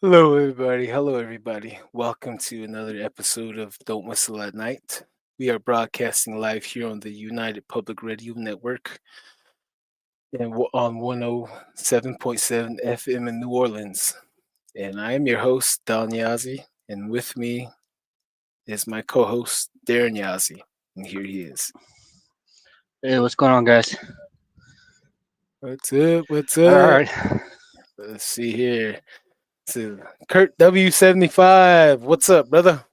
Hello, everybody. Hello, everybody. Welcome to another episode of Don't Whistle at Night. We are broadcasting live here on the United Public Radio Network and on 107.7 FM in New Orleans. And I am your host, Don Yazzie, and with me is my co-host, Darren Yazzie. And here he is. Hey, what's going on, guys? What's up? What's All up? right. Let's see here. To Kurt W75. What's up, brother?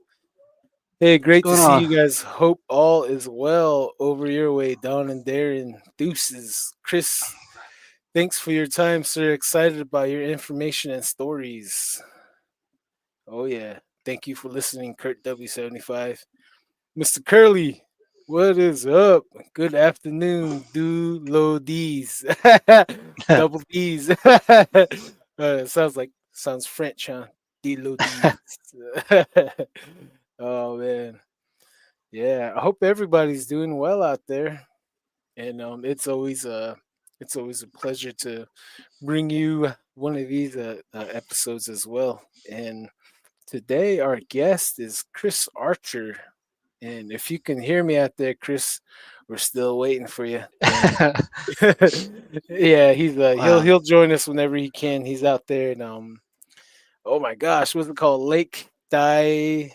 Hey, What's great to going see on? you guys. Hope all is well over your way. Don and Darren, deuces. Chris, thanks for your time, sir. Excited about your information and stories. Oh, yeah. Thank you for listening, Kurt W75. Mr. Curly, what is up? Good afternoon, do low D's. Double D's. Sounds French, huh? D low D's. Oh, man. Yeah, I hope everybody's doing well out there, and it's always a pleasure to bring you one of these episodes as well. And today our guest is Chris Archer, and if you can hear me out there, Chris, we're still waiting for you. And yeah, he'll Wow. he'll join us whenever he can. He's out there, and oh my gosh, what's it called? Lake Di.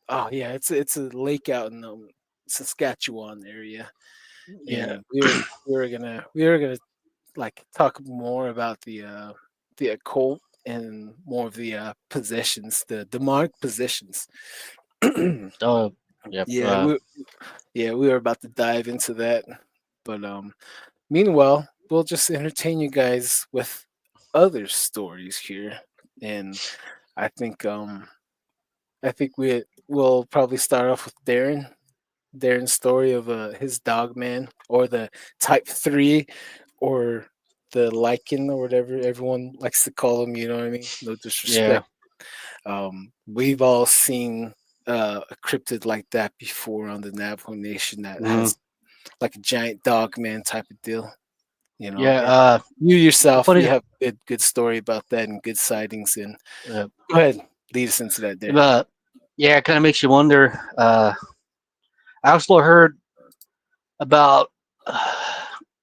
Oh yeah, it's a lake out in Saskatchewan area, Yeah. and we were gonna like talk more about the occult and more of the possessions, the demonic possessions. Oh, yep. yeah, we were about to dive into that, but meanwhile, we'll just entertain you guys with other stories here, and I think um I think we'll probably start off with Darren's story of his dog man, or the type 3, or the lichen, or whatever everyone likes to call them. You know what I mean? No Yeah. disrespect. We've all seen a cryptid like that before on the Navajo Nation that hmm has like a giant dog man type of deal. Yeah. And you yourself, Funny. you have a good story about that and good sightings. And Uh, go ahead, lead us into that, Darren. uh, yeah, it kind of makes you wonder. I also heard about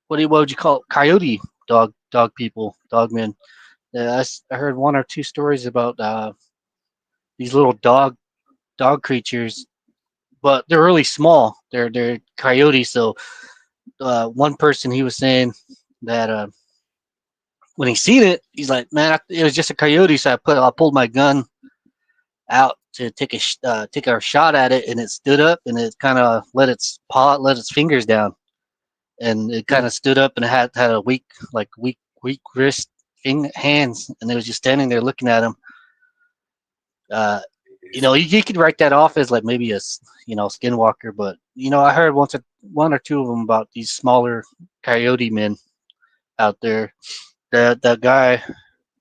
what would you call it? Coyote dog people, dog men. I heard one or two stories about these little dog creatures, but they're really small. They're coyotes. So one person, he was saying that when he seen it, he's like, "Man, it was just a coyote." So I pulled my gun out to take a shot at it, and it stood up, and it kind of let its fingers down, and it kind Mm. of stood up, and it had a weak wrist hands, and it was just standing there looking at him. Uh, you could write that off as like maybe skinwalker, but I heard one or two of them about these smaller coyote men out there. That guy,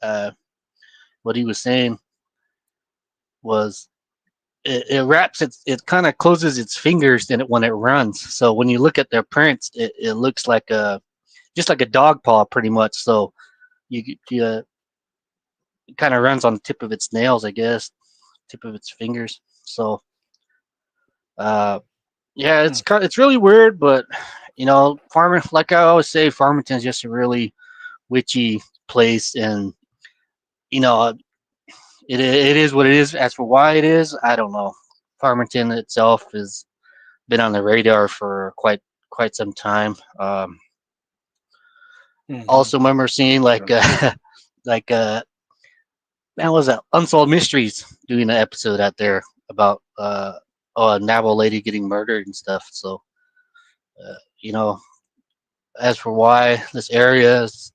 uh, what he was saying was it wraps it kind of closes its fingers in it when it runs. So when you look at their prints, it looks like a just like a dog paw pretty much. So you it kind of runs on the tip of its nails, I guess, tip of its fingers. So uh, yeah, Mm. it's really weird, but farming, like I always say, Farmington's just a really witchy place, and you know it is what it is. As for why it is, I don't know. Farmington itself has been on the radar for quite some time. Mhm. Also, remember seeing like like man, what was that Unsolved Mysteries doing an episode out there about a Navajo lady getting murdered and stuff. So uh, you know, as for why this area is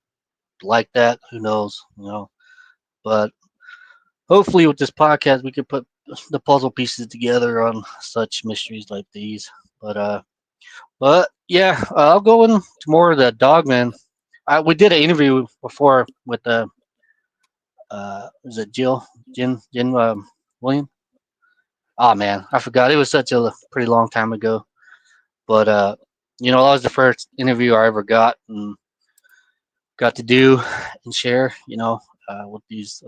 like that, who knows? But hopefully with this podcast we can put the puzzle pieces together on such mysteries like these. But yeah, I'll go into more of the Dogman. We did an interview before with was it Jin William? Oh man, I forgot. It was such a pretty long time ago. But that was the first interview I ever got to do and share. With these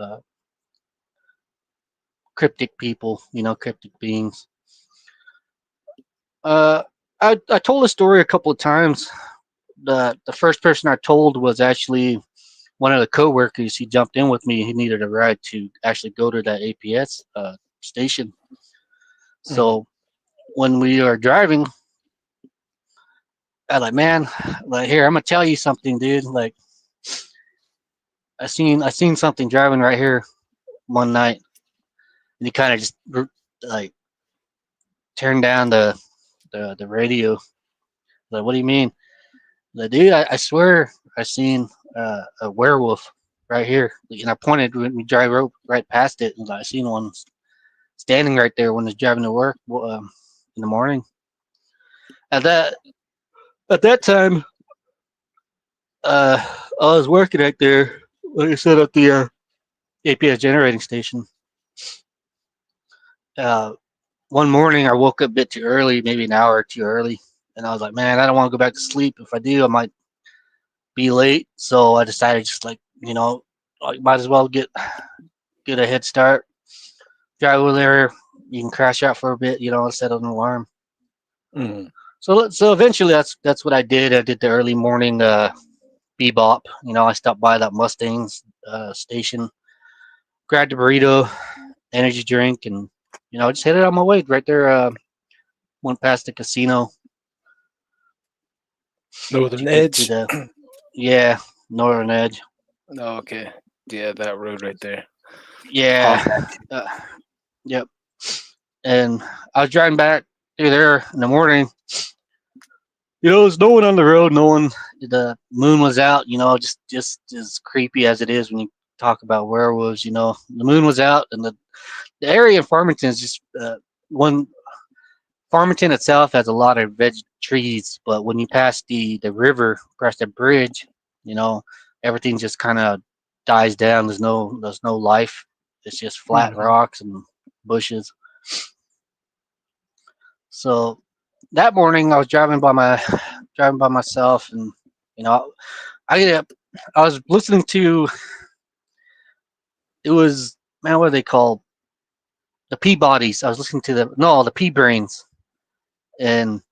cryptic people, cryptic beings. Uh, I told a story a couple of times. The first person I told was actually one of the coworkers. He jumped in with me. He needed a ride to actually go to that APS station. Mhm. So when we are driving, I like, man, like, here, I'm gonna tell you something, dude. Like, I seen something driving right here one night, and he kind of just like turned down the radio. Like, what do you mean? Like, dude, I swear I seen a werewolf right here. And I pointed when we drive right past it, and I seen one standing right there when I was driving to work in the morning. At that time, uh, I was working right there, like I said, at the APS generating station. Uh, One morning, I woke up a bit too early, maybe an hour too early, and I was like, man, I don't want to go back to sleep. If I do, I might be late. So I decided just like, I might as well get a head start, drive over there. You can crash out for a bit, set an alarm. Mhm. So eventually, that's what I did. I did the early morning bebop. I stopped by that Mustang's station, grabbed a burrito, energy drink, and just headed on my way right there. Went past the casino to Northern get to Edge. the yeah Northern Edge. Oh, okay. Yeah, that road right there. Yeah, Hog. uh, yep. And I was driving back through there in the morning. There's no one on the road. No one. The moon was out. Just as creepy as it is when you talk about werewolves. The moon was out, and the area in Farmington is just one. Farmington itself has a lot of veg trees, but when you pass the river, past the bridge, you know everything just kind of dies down. There's no life. It's just flat Mhm. rocks and bushes. So that morning, I was driving by myself, and you know, I I was listening to it was man, what are they called? The Peabodys. I was listening to the Pea Brains, and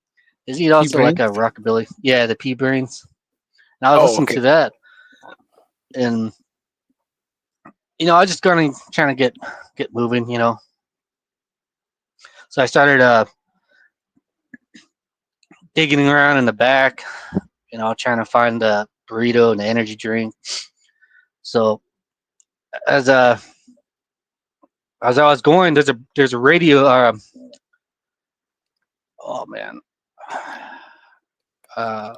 is he Pea also like a brains. rockabilly? Yeah, the Pea Brains. And I was Oh, listening okay. to that, and I was just going to trying to get moving. So I started digging around in the back, trying to find the burrito and the energy drink. So as uh as I was going, there's a radio. Oh man, uh,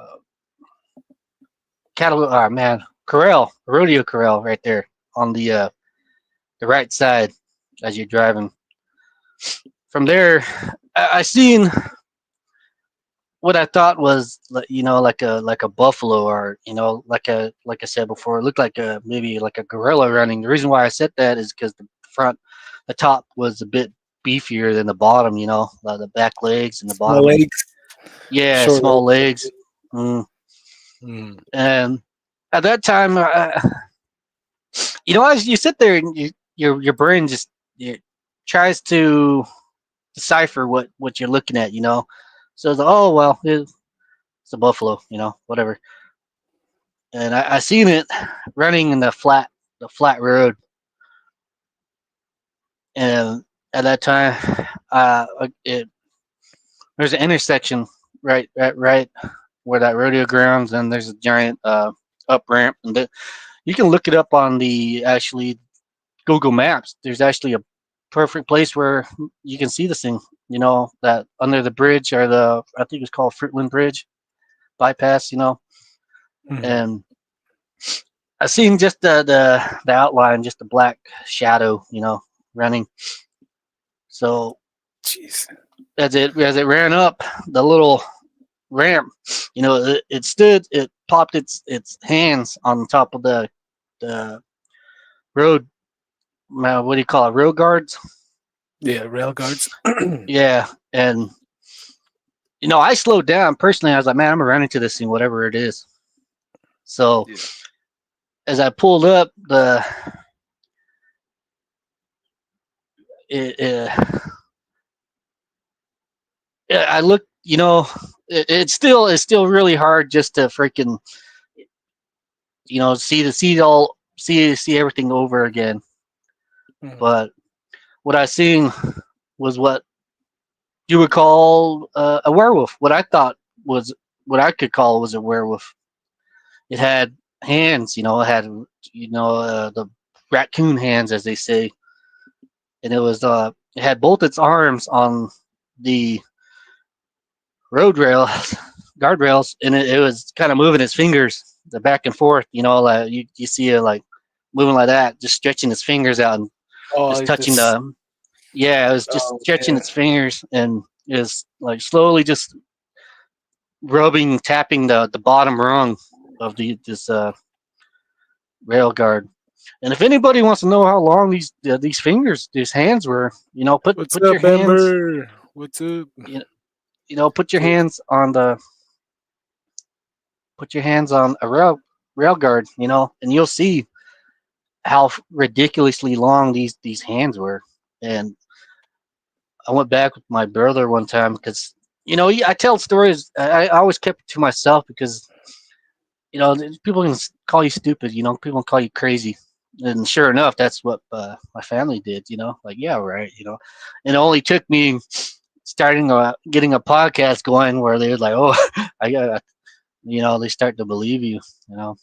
cattle. Man, corral, rodeo corral, right there on the right side as you're driving. From there, I seen what I thought was like a buffalo, or like I said before, it looked like a maybe like a gorilla running. The reason why I said that is because the top was a bit beefier than the bottom. The back legs and the Small bottom. legs, Yeah, short small legs. legs. Mm. Mm. And at that time, as you sit there and your brain just it tries to decipher what you're looking at. So it's like, oh well, it's a buffalo, whatever. And I seen it running in the flat road, and at that time, there's an intersection right where that rodeo grounds, and there's a giant up ramp, and you can look it up on the actually Google Maps. There's actually a perfect place where you can see this thing. That under the bridge, or I think it's called Fruitland Bridge bypass. Mhm. And I seen just the outline, just a black shadow, running. So Jeez. as it ran up the little ramp, it popped its hands on top of the road. What do you call it? Road guards. Yeah, rail guards. Yeah, and I slowed down personally. I was like, man, I'm gonna run into this thing, whatever it is. So Yeah. as I pulled up, it, I look, it's still really hard just to freaking, see everything over again. Mhm. But what I seen was what you would call a werewolf. Was what I could call was a werewolf. It had hands, it had the raccoon hands, as they say, and it had both its arms on the road rails, guardrails, and it was kind of moving its fingers the back and forth. Like you see it like moving like that, just stretching its fingers out and Oh, just like touching this. the. Yeah, it was just Oh stretching man. its fingers and it was like slowly just rubbing, tapping the bottom rung of this rail guard. And if anybody wants to know how long these fingers, these hands were, What's put your up, hands, Ember? What's up? you know, put your So, hands on a rail guard, and you'll see how ridiculously long these hands were. And I went back with my brother one time because I tell stories. I always kept it to myself because people can call you stupid. People can call you crazy. And sure enough, that's what my family did. Like yeah, right. And it only took me starting getting a podcast going where they're like, oh, I got, they start to believe you. You know,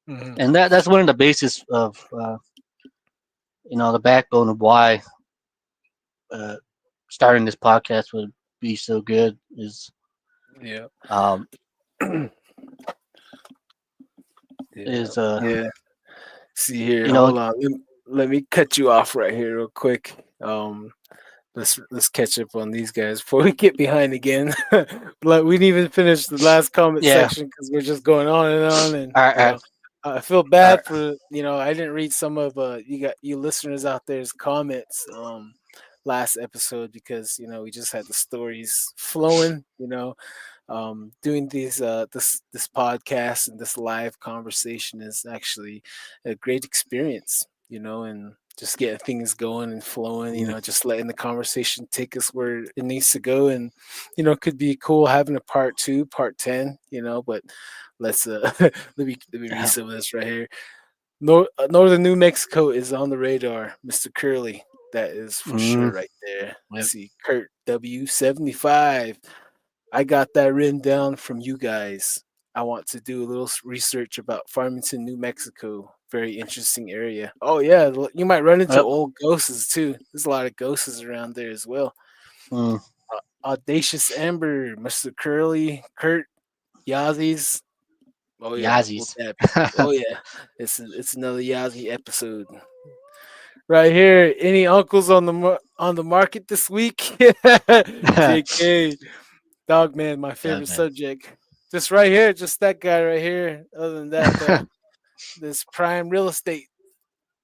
mhm. and that's one of the basis of the backbone of why uh, starting this podcast would be so good Yeah. um, Yeah. is Yeah. See here, you know hold on. Let me cut you off right here real quick. Let's catch up on these guys before we get behind again. Like we didn't even finish the last comment yeah. section because we're just going on, and All right, all right, I feel all bad right. for I didn't read some of you listeners out there's comments last episode because we just had the stories flowing. Doing this podcast and this live conversation is actually a great experience, and just getting things going and flowing, Mm, just letting the conversation take us where it needs to go. And it could be cool having a part 2, part 10, but let's let me read some of this right here. Northern New Mexico is on the radar, Mr. Curley. That is for mm, sure right there. yep. See, Kurt W75. I got that written down from you guys. I want to do a little research about Farmington, New Mexico. Very interesting area. Oh yeah, you might run into Yep. old ghosts too. There's a lot of ghosts around there as well. Mm, Audacious Amber, Mr. Curly, Kurt, Yazzies. Oh yeah, we'll Yazzies. tap you. Oh yeah, it's another Yazzie episode right here. Any uncles on the market this week? JK. Dog man, my God, favorite man. subject. Just right here, just that guy right here. Other than that, though, this prime real estate.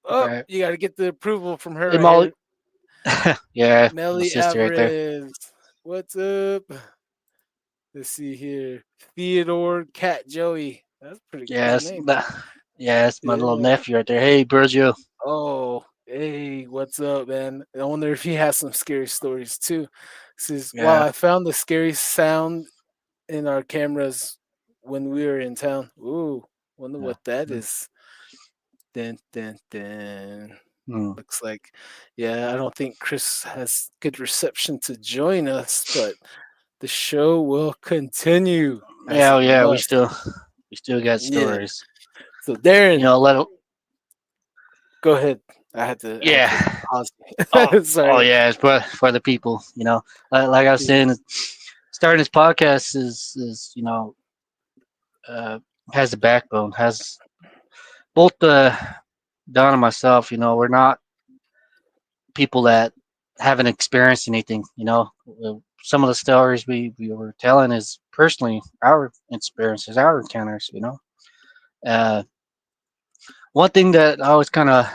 All Oh, right. you got to get the approval from her Hey, right Molly. here. Yeah, my Melly sister right there. Alvarez. What's up? Let's see here. Theodore Cat Joey. That's a pretty Yeah, cool name. yeah, it's my little Yeah. nephew right there. Hey, Virgil. Oh, hey, what's up, man? I wonder if he has some scary stories too. Says, while Yeah. I found the scary sound in our cameras when we were in town. Ooh, wonder Yeah. what that Mm, is. Dun, dun, dun. mm. Looks like, yeah, I don't think Chris has good reception to join us, but the show will continue as Yeah, it yeah. We must. still got Yeah. stories. So Darren, Let it. go ahead. I had to Yeah. pause. Oh, oh Sorry. yeah. It's for the people. Like I was Yeah. saying, starting this podcast is uh, has the backbone. Has both the Don and myself. We're not people that haven't experienced anything. Some of the stories we were telling is personally our experiences, our encounters. Uh, One thing that I always kind of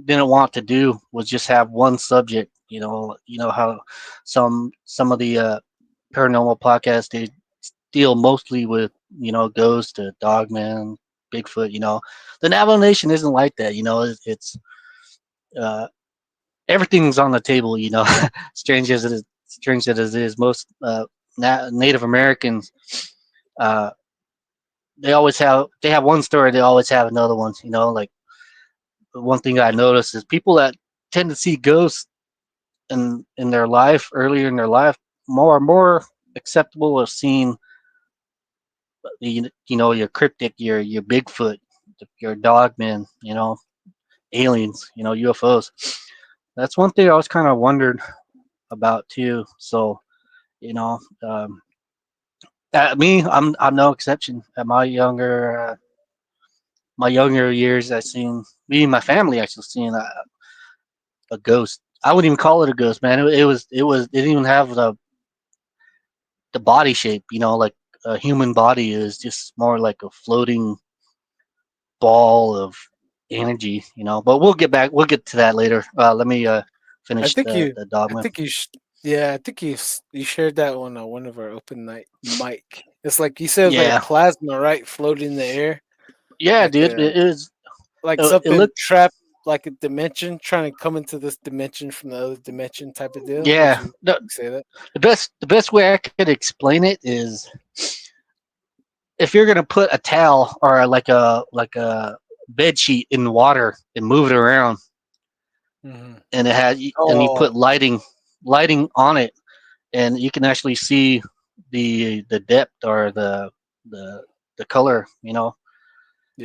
didn't want to do was just have one subject. How some of the paranormal podcasts they deal mostly with ghosts, dogman, Bigfoot. The Navajo Nation isn't like that. It's uh, everything's on the table. Strange as it is, most Native Americans, uh, they have one story, they always have another one. Like one thing I noticed is people that tend to see ghosts in their life earlier in their life more acceptable of seeing your cryptic, your Bigfoot, your dogman, aliens, UFOs. That's one thing I was kind of wondered about too. So you know, me, I'm no exception. At my younger years, I seen me and my family actually seen a ghost. I wouldn't even call it a ghost, man. It didn't even have the body shape, like a human body. Is just more like a floating ball of energy, But we'll get to that later. Let me I finish think you, the I dogma. think you, yeah, I think you shared that on one of our open night mic. It's like you said, it's like a Yeah, plasma, right, floating in the air, yeah, like dude. a It is. like It something looked. trapped, like a dimension trying to come into this dimension from the other dimension type of deal. Would Yeah. you say that? The best way I could explain it is if you're gonna put a towel or like a bed sheet in water and move it around, Hmm. and you put Oh, lighting on it, and you can actually see the depth or the the color. yeah.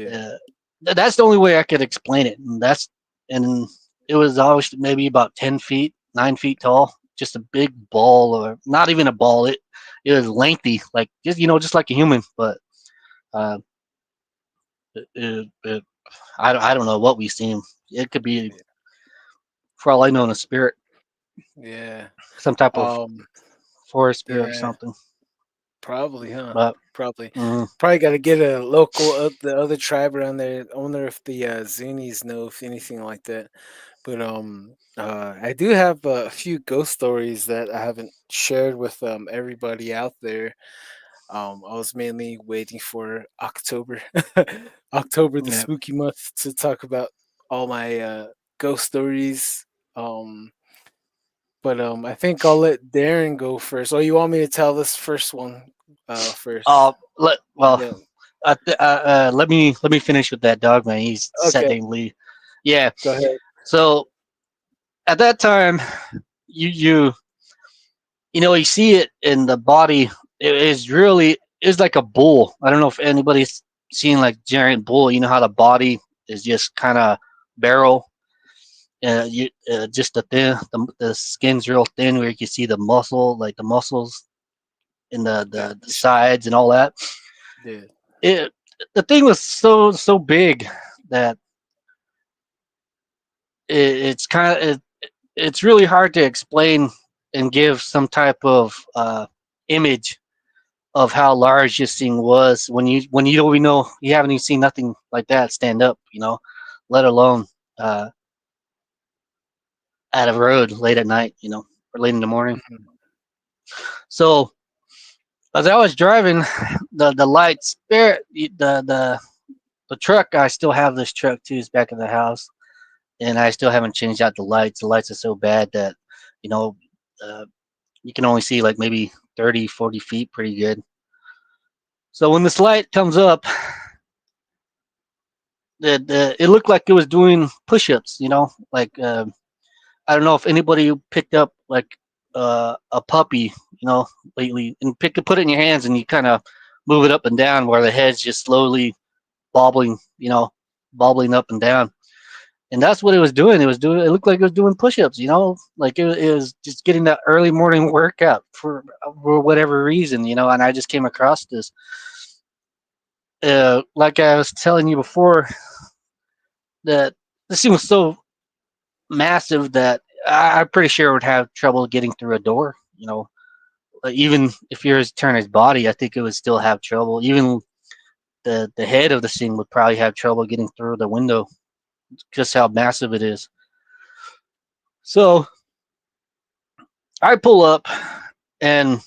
Uh, that's the only way I could explain it. And it was always maybe about 10 feet, 9 feet tall, just a big ball, or not even a ball. It was lengthy, like just like a human, but uh, it, I don't know what we seen. It could be, Yeah. for all I know, a spirit, Yeah. some type of Um. forest spirit or Yeah. something. Probably, huh? But Probably. mm, Probably got to get a local, the other tribe around there. I wonder if the Zunies know if anything like that. But I do have a few ghost stories that I haven't shared with everybody out there. I was mainly waiting for October, October, the yeah. spooky month, to talk about all my ghost stories. Um, but I think I'll let Darren go first. Oh, you want me to tell this first one first? Well, Yeah. let me finish with that dog man. He's set Okay. name Lee. Yeah. Go ahead. So at that time, you you you see it in the body. It is really is like a bull. I don't know if anybody's seen like giant bull. You know how the body is just kind of barrel. Just the skin's real thin where you can see the muscle, like the muscles in the Gotcha. sides and all that. Yeah. It the thing was so big that it's kind of it's really hard to explain and give some type of image of how large this thing was when you don't know you haven't even seen nothing like that stand up, let alone uh, at a road late at night, or late in the morning. Mhm. So as I was driving, the lights, the truck. I still have this truck too. It's back in the house, and I still haven't changed out the lights. The lights are so bad that you know uh, you can only see like maybe 30, 40 feet pretty good. So when this light comes up, it looked like it was doing push-ups. Like I don't know if anybody picked up like a puppy, lately, and put it in your hands and you kind of move it up and down where the head's just slowly bobbling, bobbling up and down. And that's what it was doing. It looked like it was doing push-ups, like it was just getting that early morning workout for whatever reason, and I just came across this. Like I was telling you before, that this thing was so massive that I'm pretty sure it would have trouble getting through a door. Like, even if you were to turn his body, I think it would still have trouble. Even the head of the thing would probably have trouble getting through the window, just how massive it is. So I pull up, and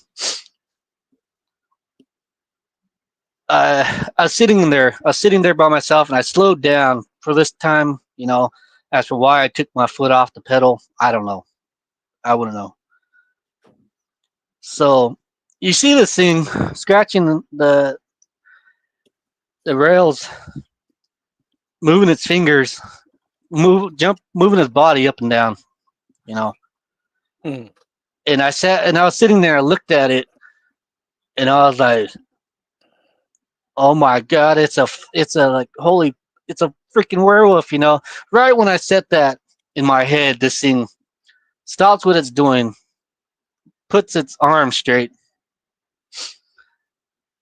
I was sitting there. I was sitting there by myself, and I slowed down for this time. As for why I took my foot off the pedal, I don't know. I wouldn't know. So you see this thing scratching the rails, moving its fingers, moving his body up and down, you know. Mm. And I was sitting there, I looked at it, and I was like, "Oh my god, it's a like holy, it's a freaking werewolf," you know. Right when I said that in my head, this thing stops what it's doing, puts its arm straight,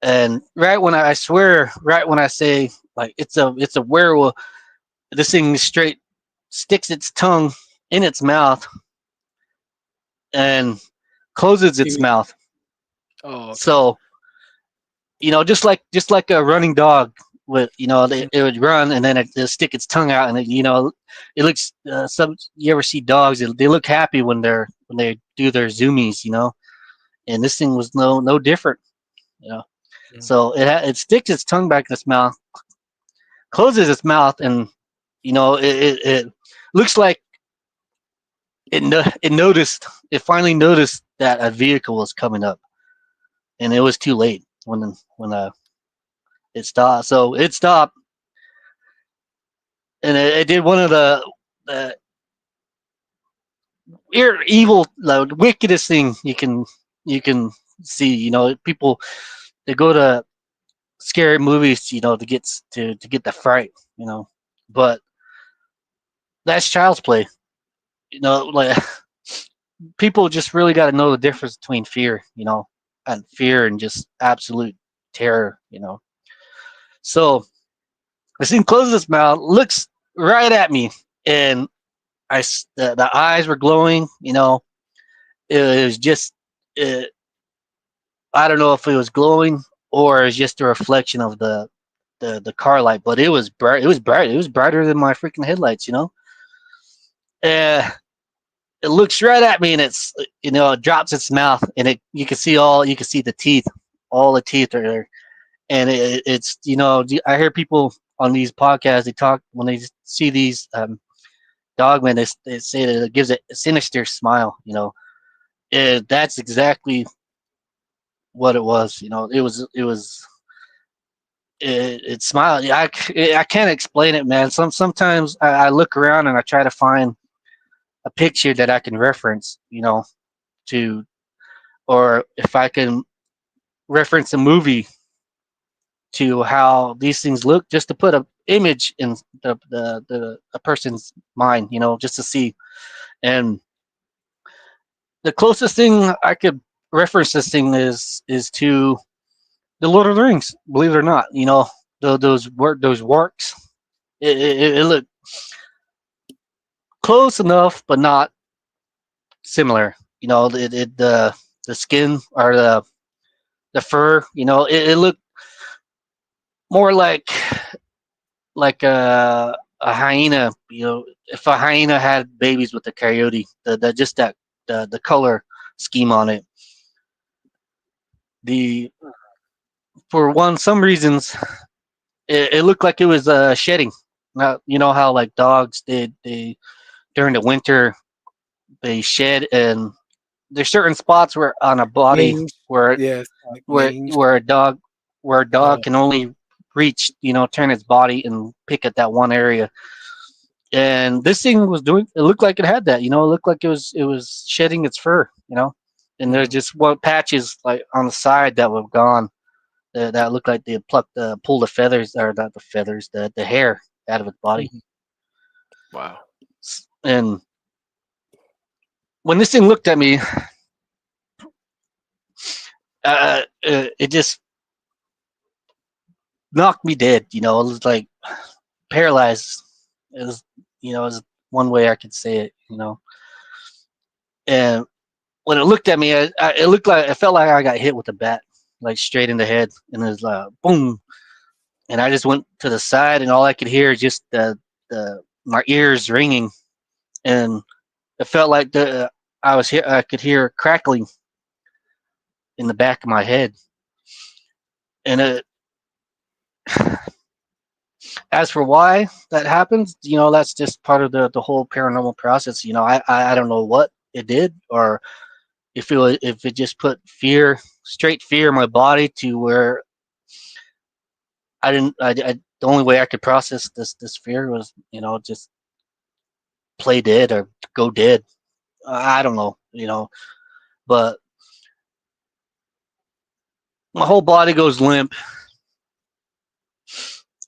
and right when I swear, right when I say like it's a werewolf, this thing straight sticks its tongue in its mouth and closes You its mean? mouth. Oh, okay. So just like a running dog would, Mm. it would run and then it stick its tongue out and it looks some you ever see dogs, they look happy when they do their zoomies, and this thing was no different, you know. Mm. So it sticks its tongue back in its mouth, closes its mouth, and it looks like it noticed, it finally noticed that a vehicle was coming up, and it was too late when it stopped. So it stopped, and it did one of the evil, the wickedest thing you can see. People, they go to scary movies, to get the fright, but that's child's play. Like people just really got to know the difference between fear, and fear and just absolute terror. So the thing closes its mouth, looks right at me, and the eyes were glowing. It was just, uh, I don't know if it was glowing or it was just a reflection of the car light, but it was bright. It was bright. It was brighter than my freaking headlights. Uh, it looks right at me, and it drops its mouth, and you can see the teeth, all the teeth are there, and it's I hear people on these podcasts, they talk when they see these dogmen, they say that it gives it a sinister smile. That's exactly what it was. It smiled. Yeah, I can't explain it, man. Sometimes I look around and I try to find a picture that I can reference, to, or if I can reference a movie to how these things look, just to put a image in the a person's mind, just to see. And the closest thing I could reference this thing is to the Lord of the Rings. Believe it or not, those works. It looked close enough, but not similar. The skin or the fur. It looked more like a hyena. If a hyena had babies with a coyote, the just that the color scheme on it. The For some reasons, it looked like it was shedding. Now, you know how like dogs, they during the winter they shed, and there's certain spots where on a body Mange. where Yes, like where mange. where a dog Oh. can only reach, turn its body and pick at that one area. And this thing was doing. It looked like it had that. It looked like it was shedding its fur. And there's Mhm. just one patches like on the side that were gone. That looked like they pulled the feathers, or not the feathers, the hair out of its body. Mhm. Wow. And when this thing looked at me, it just knocked me dead. It was like paralyzed. Is one way I could say it. And when it looked at me, it felt like I got hit with a bat, like straight in the head, and it was boom. And I just went to the side, and all I could hear is just the my ears ringing, and it felt like I could hear crackling in the back of my head, and As for why that happens, that's just part of the whole paranormal process. I don't know what it did, or if it just put straight fear in my body to where I didn't. The only way I could process this fear was, just play dead or go dead. I don't know, but my whole body goes limp.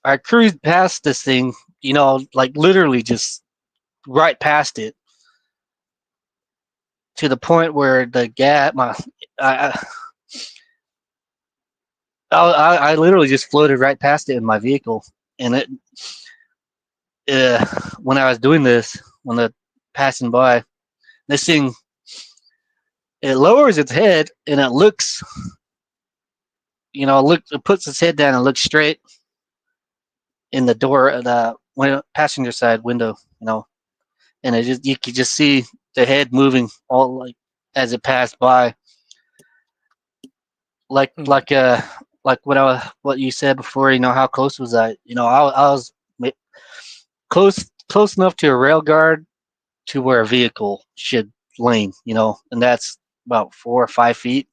I cruised past this thing, like literally just right past it, to the point where the gas, I, I literally just floated right past it in my vehicle, and uh, when I was doing this, when the passing by, this thing, it lowers its head and it looks, it puts its head down and looks straight in the door of the passenger side window, and you could just see the head moving all like as it passed by, like Mm, like uh like what you said before. How close was I? I was close enough to a rail guard to where a vehicle should lane, and that's about 4 or 5 feet.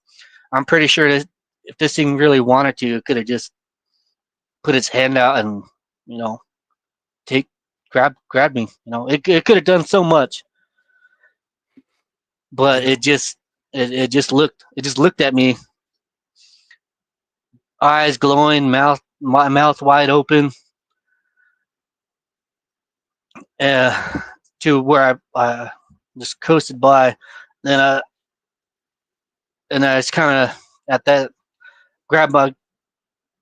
I'm pretty sure that if this thing really wanted to, it could have just put its hand out and, you know, take grab me. It could have done so much, but yeah. it just looked at me, eyes glowing, my mouth wide open, uh, to where I just coasted by. Then I just kind of at that grab my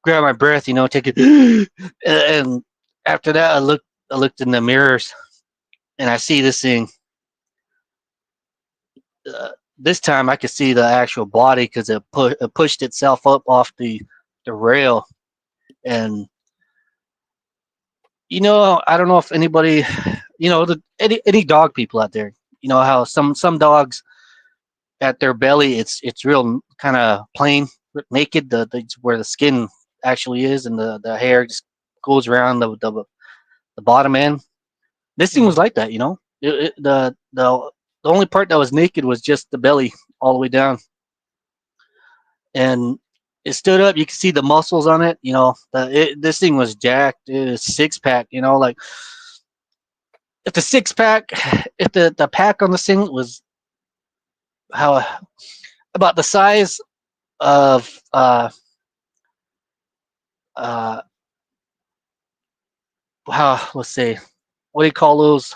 grab my breath, take it, and after that, I looked in the mirrors and I see this thing. Uh, this time, I could see the actual body because it pushed itself up off the rail, and I don't know if anybody, any dog people out there, how some dogs at their belly, it's real kind of plain, naked, where the skin actually is, and the hair just goes around the bottom end. This thing was Hmm. like that. The only part that was naked was just the belly all the way down, and it stood up. You could see the muscles on it. This thing was jacked. It was 6 pack. Like if the 6 pack, if the pack on the thing was how about the size of uh how, let's say, what do you call those,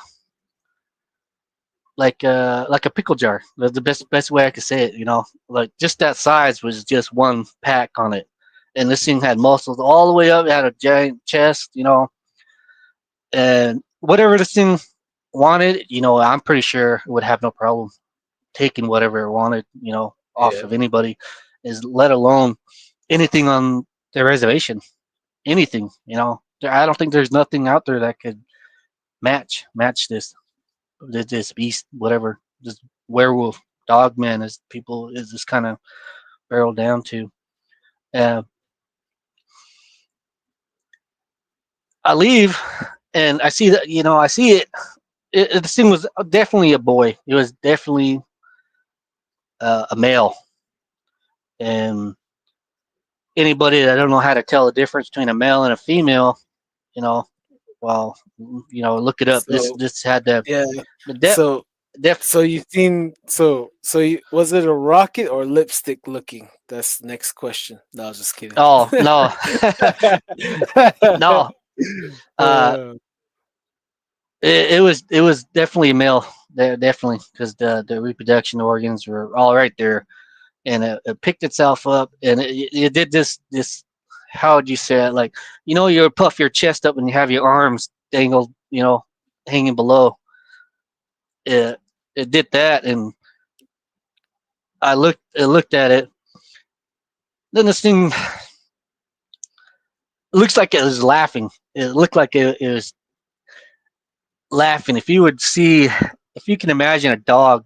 like a pickle jar. That's the best way I could say it. Like just that size was just one pack on it, and this thing had muscles all the way up. It had a giant chest, and whatever this thing wanted, I'm pretty sure it would have no problem taking whatever it wanted, off Yeah. of anybody, is let alone anything on the reservation. Anything, I don't think there's nothing out there that could match this beast, whatever, this werewolf, dog man, as people is just kind of barreled down to. Uh, I leave and I see that, I see it. This thing was definitely a boy. It was definitely a male. And anybody that don't know how to tell the difference between a male and a female, you know, well, look it up. This So this had yeah. the So def. so you seen was it a rocket or lipstick looking? That's the next question. No, I was just kidding. Oh no, no. Uh, uh, it was definitely a male there, definitely, because the reproduction organs were all right there, and it picked itself up, and it did this. How would you say it? Like, you puff your chest up and you have your arms dangled, hanging below. It did that, and I looked at it. Then this thing looks like it was laughing. It looked like it was laughing. If you can imagine a dog,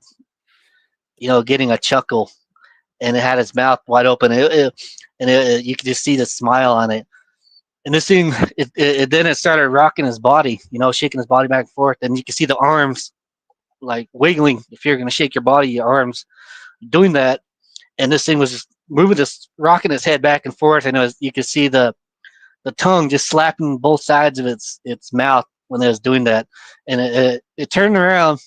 getting a chuckle, and it had its mouth wide open. You could just see the smile on it. And this thing, then it started rocking his body, shaking his body back and forth, and you can see the arms like wiggling. If you're gonna shake your body, your arms doing that, and this thing was just moving, this rocking its head back and forth, and you could see the tongue just slapping both sides of its mouth when it was doing that, and it turned around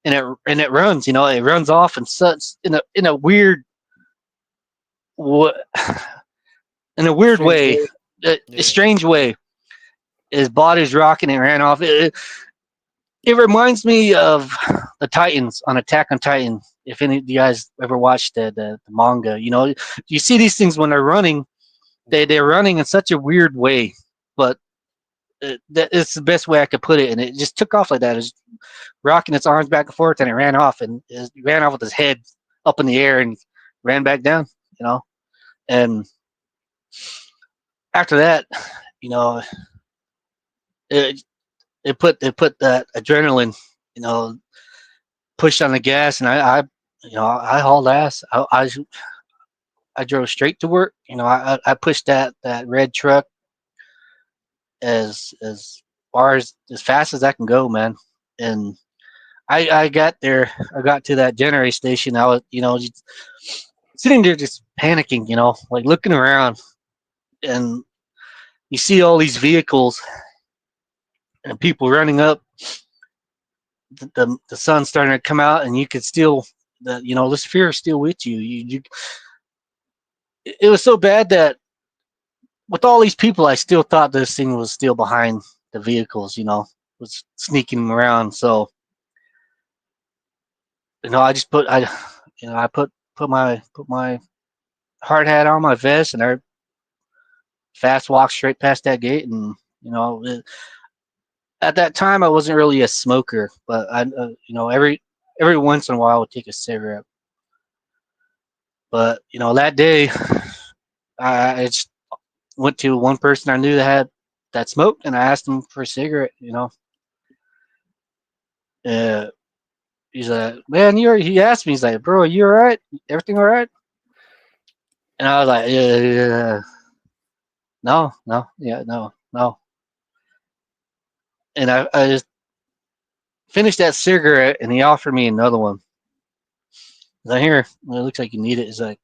and it runs, it runs off and such in a weird in a weird Strange way, way. a Yeah. strange way. His body's rocking and ran off. It reminds me of the Titans on Attack on Titan. If any of you guys ever watched the manga, you see these things when they're running. They're running in such a weird way, but it's the best way I could put it. And it just took off like that. It was rocking its arms back and forth, and it ran off, and it ran off with his head up in the air and ran back down. And after that, you know, it it put that adrenaline, you know, pushed on the gas, and I hauled ass. I drove straight to work. I pushed that red truck as far as fast as I can go, man. And I got there. I got to that generator station. I was, just sitting there just panicking, like looking around, and you see all these vehicles and people running up. The sun's starting to come out, and you could still, this fear is still with you. It was so bad that with all these people, I still thought this thing was still behind the vehicles, was sneaking around. So, I just I put my hard hat on, my vest, and I fast walked straight past that gate. And at that time, I wasn't really a smoker, but every once in a while, I would take a cigarette. But that day, I just went to one person I knew that smoked, and I asked him for a cigarette. Uh, he's like, man, he asked me, he's like, bro, are you all right? Everything all right? And I was like, yeah, no, no, yeah, no, no. And I just finished that cigarette, and he offered me another one. He's like, here, well, it looks like you need it. He's like,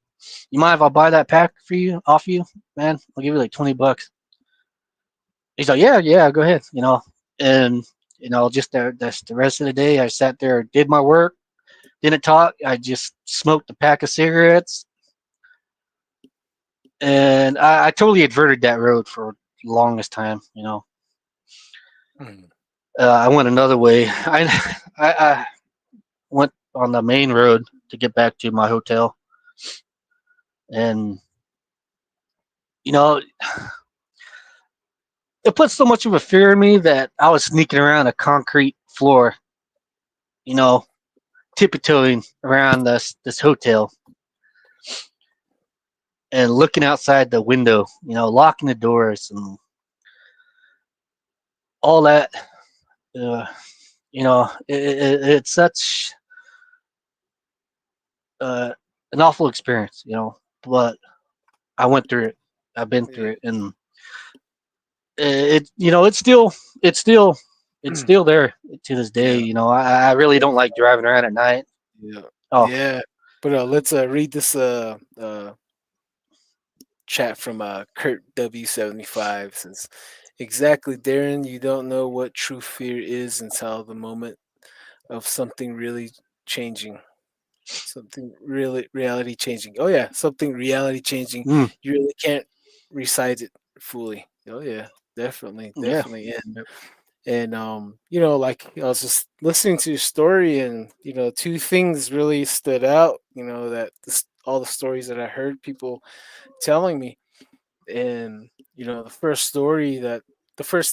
you mind if I buy that pack for you, off you, man? I'll give you like $20. He's like, yeah, yeah, go ahead, And just that's the rest of the day. I sat there, did my work, didn't talk. I just smoked a pack of cigarettes, and I totally averted that road for the longest time. Hmm. I went another way. I went on the main road to get back to my hotel, and you know, it put so much of a fear in me that I was sneaking around a concrete floor, you know, tiptoeing around this hotel and looking outside the window, locking the doors and all that. Uh, it's such uh, an awful experience, but I went through it. I've been through it, and it's still it's Yeah. still there to this day. Yeah. I really don't like driving around at night. Yeah. Oh, Yeah. But let's read this chat from Kurt W75 says exactly, Darren, you don't know what true fear is until the moment of something really changing. Something really reality changing. Oh yeah, something reality changing. mm, You really can't recite it fully. Oh yeah, definitely, yeah, definitely. yep, And like I was just listening to your story, and two things really stood out. That all the stories that I heard people telling me, and the first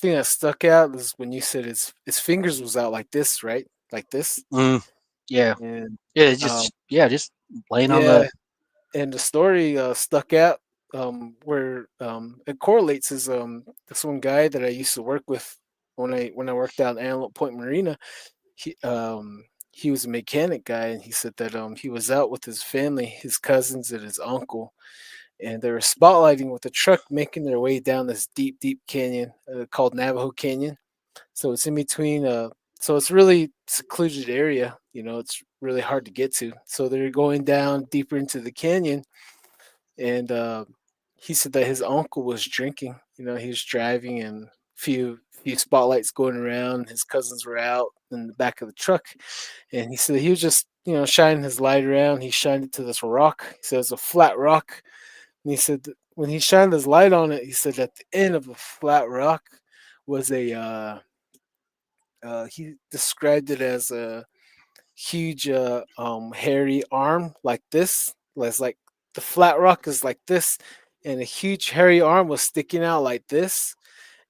thing that stuck out was when you said his fingers was out like this, right? Like this, mm, yeah, and yeah. It's um, just laying on yeah, the. and the story stuck out where it correlates is this one guy that I used to work with when I worked out in Antelope Point Marina. He was a mechanic guy, and he said that he was out with his family, his cousins and his uncle, and they were spotlighting with a truck making their way down this deep, deep canyon called Navajo Canyon. So it's in between. So it's really secluded area. You know, it's really hard to get to. So they're going down deeper into the canyon, and he said that his uncle was drinking. You know, he was driving, and few spotlights going around. His cousins were out in the back of the truck, and he said he was just shining his light around. He shined it to this rock. He said it's a flat rock, and he said that when he shined his light on it, he said at the end of the flat rock was a he described it as a huge hairy arm like this. Was like the flat rock is like this, and a huge hairy arm was sticking out like this.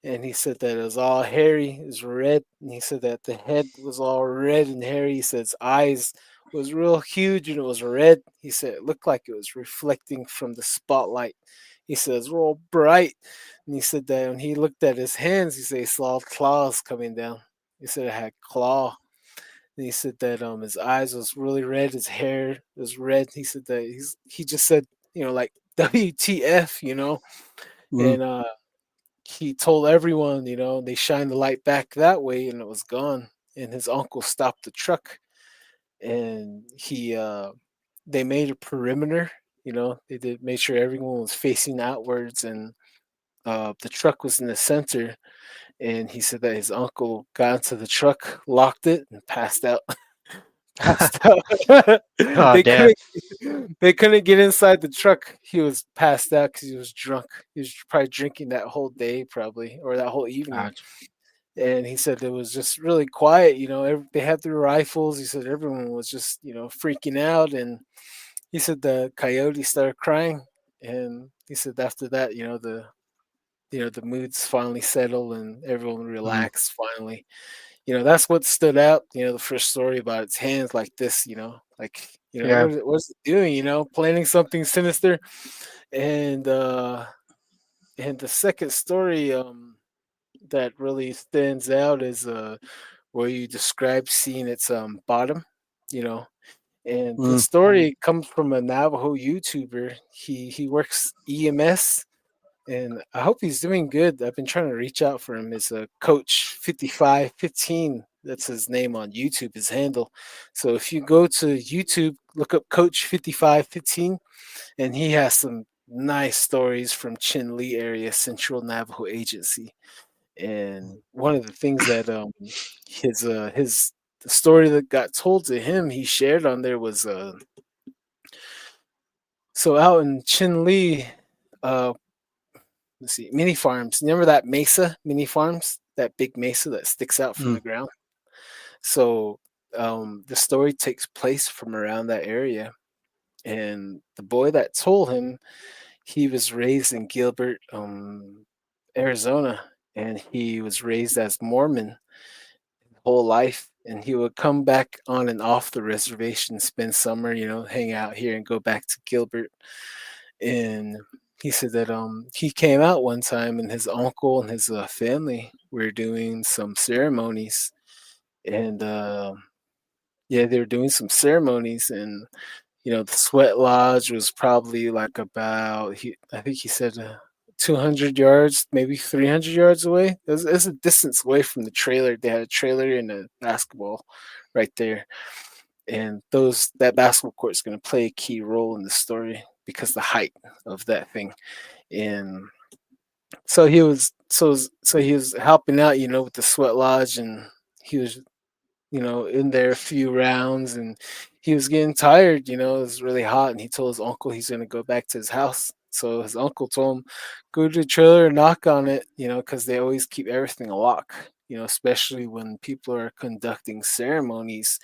And he said that it was all hairy, it was red, and he said that the head was all red and hairy. He said his eyes was real huge and it was red. He said it looked like it was reflecting from the spotlight. He said it's real bright. And he said that when he looked at his hands, he said he saw claws coming down. He said it had claw. And he said that his eyes was really red, his hair was red. He said that he just said, like WTF, Mm. and he told everyone, they shined the light back that way and it was gone. And his uncle stopped the truck, and they made a perimeter, they did made sure everyone was facing outwards, and the truck was in the center. And he said that his uncle got into the truck, locked it, and passed out. Passed out. Oh, they damn. couldn't they couldn't get inside the truck. He was passed out because he was drunk. He was probably drinking that whole day, probably, or that whole evening. Ouch. And he said it was just really quiet. They had their rifles. He said everyone was just freaking out. And he said the coyote started crying. And he said after that, the moods finally settled and everyone Mm. relaxed finally. That's what stood out. The first story about its hands like this. Like Yeah. what's it doing? Planning something sinister. And the second story that really stands out is where you describe seeing its bottom. You know, and the Mm. story comes from a Navajo YouTuber. He works EMS, and I hope he's doing good. I've been trying to reach out for him. It's a Coach 5515. That's his name on YouTube, his handle. So if you go to YouTube, look up Coach 5515, and he has some nice stories from Chin Lee area, Central Navajo Agency. And one of the things that his the story that got told to him, he shared on there was so out in Chin Lee, uh, let's see, mini farms. Remember that mesa mini farms? That big mesa that sticks out from Mm. the ground. So the story takes place from around that area, and the boy that told him, he was raised in Gilbert, Arizona, and he was raised as Mormon whole life. And he would come back on and off the reservation, spend summer, hang out here and go back to Gilbert. And he said that he came out one time and his uncle and his family were doing some ceremonies. And yeah, they were doing some ceremonies. And the sweat lodge was probably like about, I think he said 200 yards, maybe 300 yards away. It was a distance away from the trailer. They had a trailer and a basketball right there. And that basketball court is going to play a key role in the story because the height of that thing. And so he was helping out, with the sweat lodge, and he was in there a few rounds, and he was getting tired. It was really hot, and he told his uncle he's going to go back to his house. So his uncle told him, go to the trailer and knock on it, because they always keep everything a lock, especially when people are conducting ceremonies.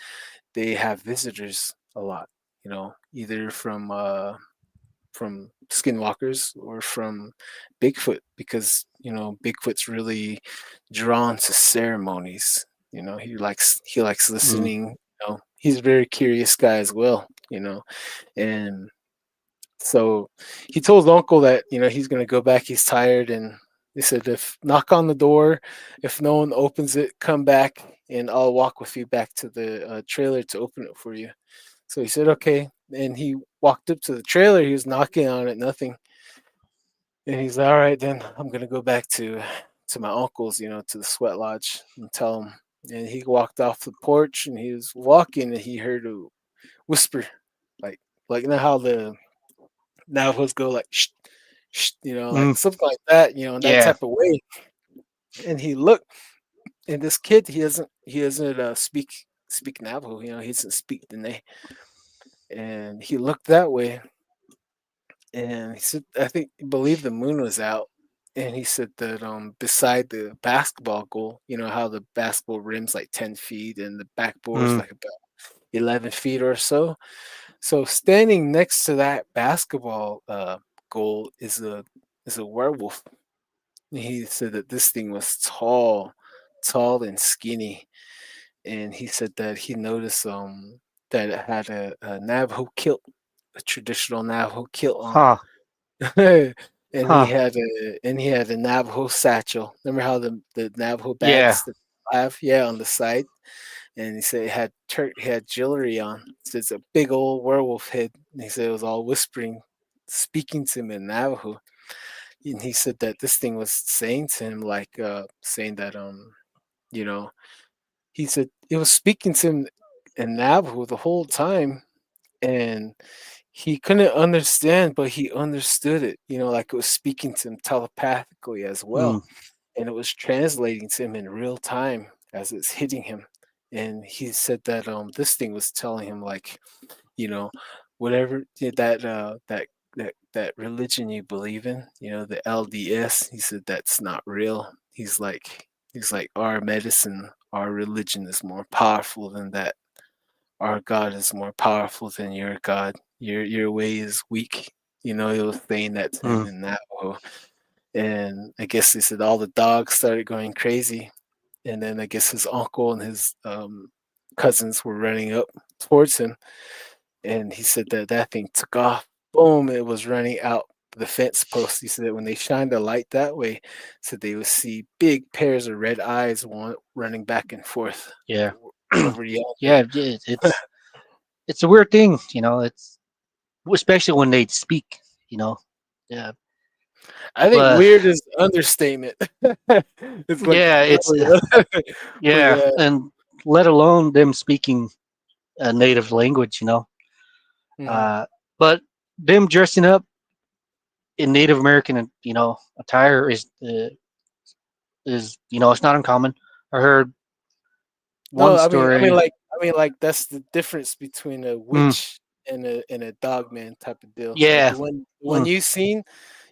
They have visitors a lot, either from skinwalkers or from Bigfoot, because Bigfoot's really drawn to ceremonies. He likes Mm. listening. He's a very curious guy as well. And so he told his uncle that he's gonna go back. He's tired, and he said, "If knock on the door, if no one opens it, come back, and I'll walk with you back to the trailer to open it for you." So he said, "Okay," and he walked up to the trailer. He was knocking on it, nothing. And he's like, all right, then I'm gonna go back to my uncle's, to the sweat lodge and tell him. And he walked off the porch and he was walking and he heard a whisper, like you know how the Navajos go like shh, shh, Mm, like something like that, in that yeah. type of way. And he looked, and this kid, he doesn't speak Navajo, he doesn't speak Dene. And he looked that way, and he said, I think, he believed the moon was out. And he said that beside the basketball goal, how the basketball rim's like 10 feet and the backboard's Mm, like about 11 feet or so. So standing next to that basketball goal is a werewolf. He said that this thing was tall and skinny, and he said that he noticed that it had a Navajo kilt, a traditional Navajo kilt on, huh. and he Huh. had a Navajo satchel. Remember how the Navajo Yeah. bags that they have, yeah, on the side. And he said he had jewelry on. So it's a big old werewolf head. And he said it was all whispering, speaking to him in Navajo. And he said that this thing was saying to him, like saying that you know, he said it was speaking to him in Navajo the whole time, and he couldn't understand, but he understood it. Like it was speaking to him telepathically as Mm, well, and it was translating to him in real time as it's hitting him. And he said that this thing was telling him, like, you know whatever that religion you believe in, the LDS. He said that's not real. He's like, our medicine, our religion is more powerful than that. Our God is more powerful than your God. Your way is weak. He was saying that to him mm, in Navajo. And I guess they said all the dogs started going crazy. And then I guess his uncle and his cousins were running up towards him. And he said that that thing took off. Boom! It was running out the fence post. He said that when they shined the light that way, said they would see big pairs of red eyes running back and forth yeah. over yonder. Yeah. It's a weird thing, It's especially when they speak, you know. Yeah. I think But weird is an understatement. It's like yeah, it's really, but yeah, yeah. and let alone them speaking a native language. Mhm. Uh, but them dressing up in Native American, attire is it's not uncommon. I heard No, one story. that's the difference between a Mm, witch and a dogman type of deal. Like yeah, the one mm, you seen,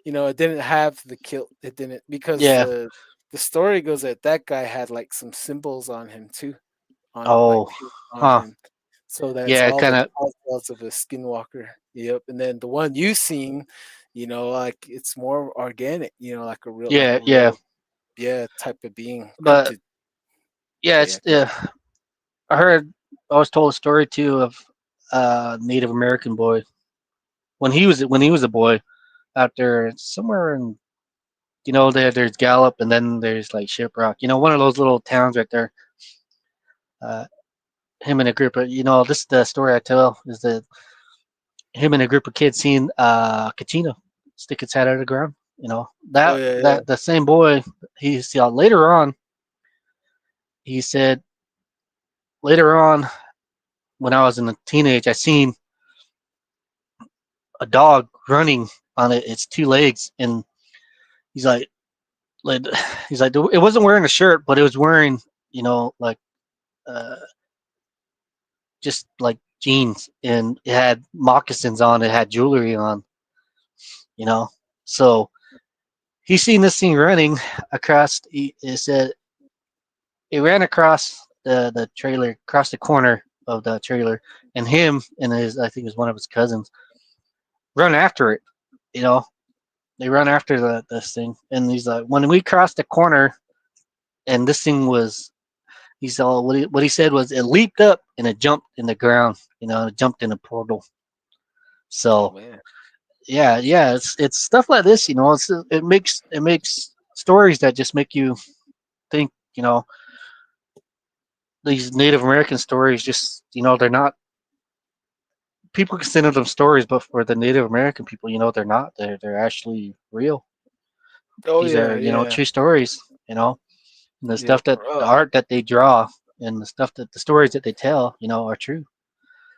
it didn't have the kilt. It didn't, because yeah. the story goes that that guy had like some symbols on him too, like Oh, paint on huh. him. So that's Yeah, all kind the of. details of a skinwalker. Yep. And then the one you seen, like it's more organic. Like a real, Yeah, yeah. yeah, type of being, But cryptid. yeah, But it's. yeah, go ahead. I heard. I was told a story too of a Native American boy when he was a boy out there somewhere in there's Gallup and then there's like Shiprock. One of those little towns right there. Uh, him and a group of this is the story I tell is that him and a group of kids seen Kachina stick its head out of the ground. Oh That yeah, yeah. that the same boy he saw later on. He said later on when I was in a teenage, I seen a dog running on its two legs, and he's like he's like it wasn't wearing a shirt, but it was wearing like uh, just like jeans, and it had moccasins on, it had jewelry on, you know. So he seen this thing running across. It said it ran across the trailer, across the corner of the trailer, and him and his I think it was one of his cousins run after it. You know, they run after this thing, and he's like, when we crossed the corner, and this thing was, he saw what he said was it leaped up and it jumped in the ground. It jumped in a portal. Oh So man. yeah, yeah, it's stuff like this. It makes stories that just make you think. These Native American stories, just they're not. People consider them stories, but for the Native American people, they're not. They're actually real. Oh These yeah, are, yeah, true stories. And the yeah. stuff that the art that they draw and the stuff that the stories that they tell, are true.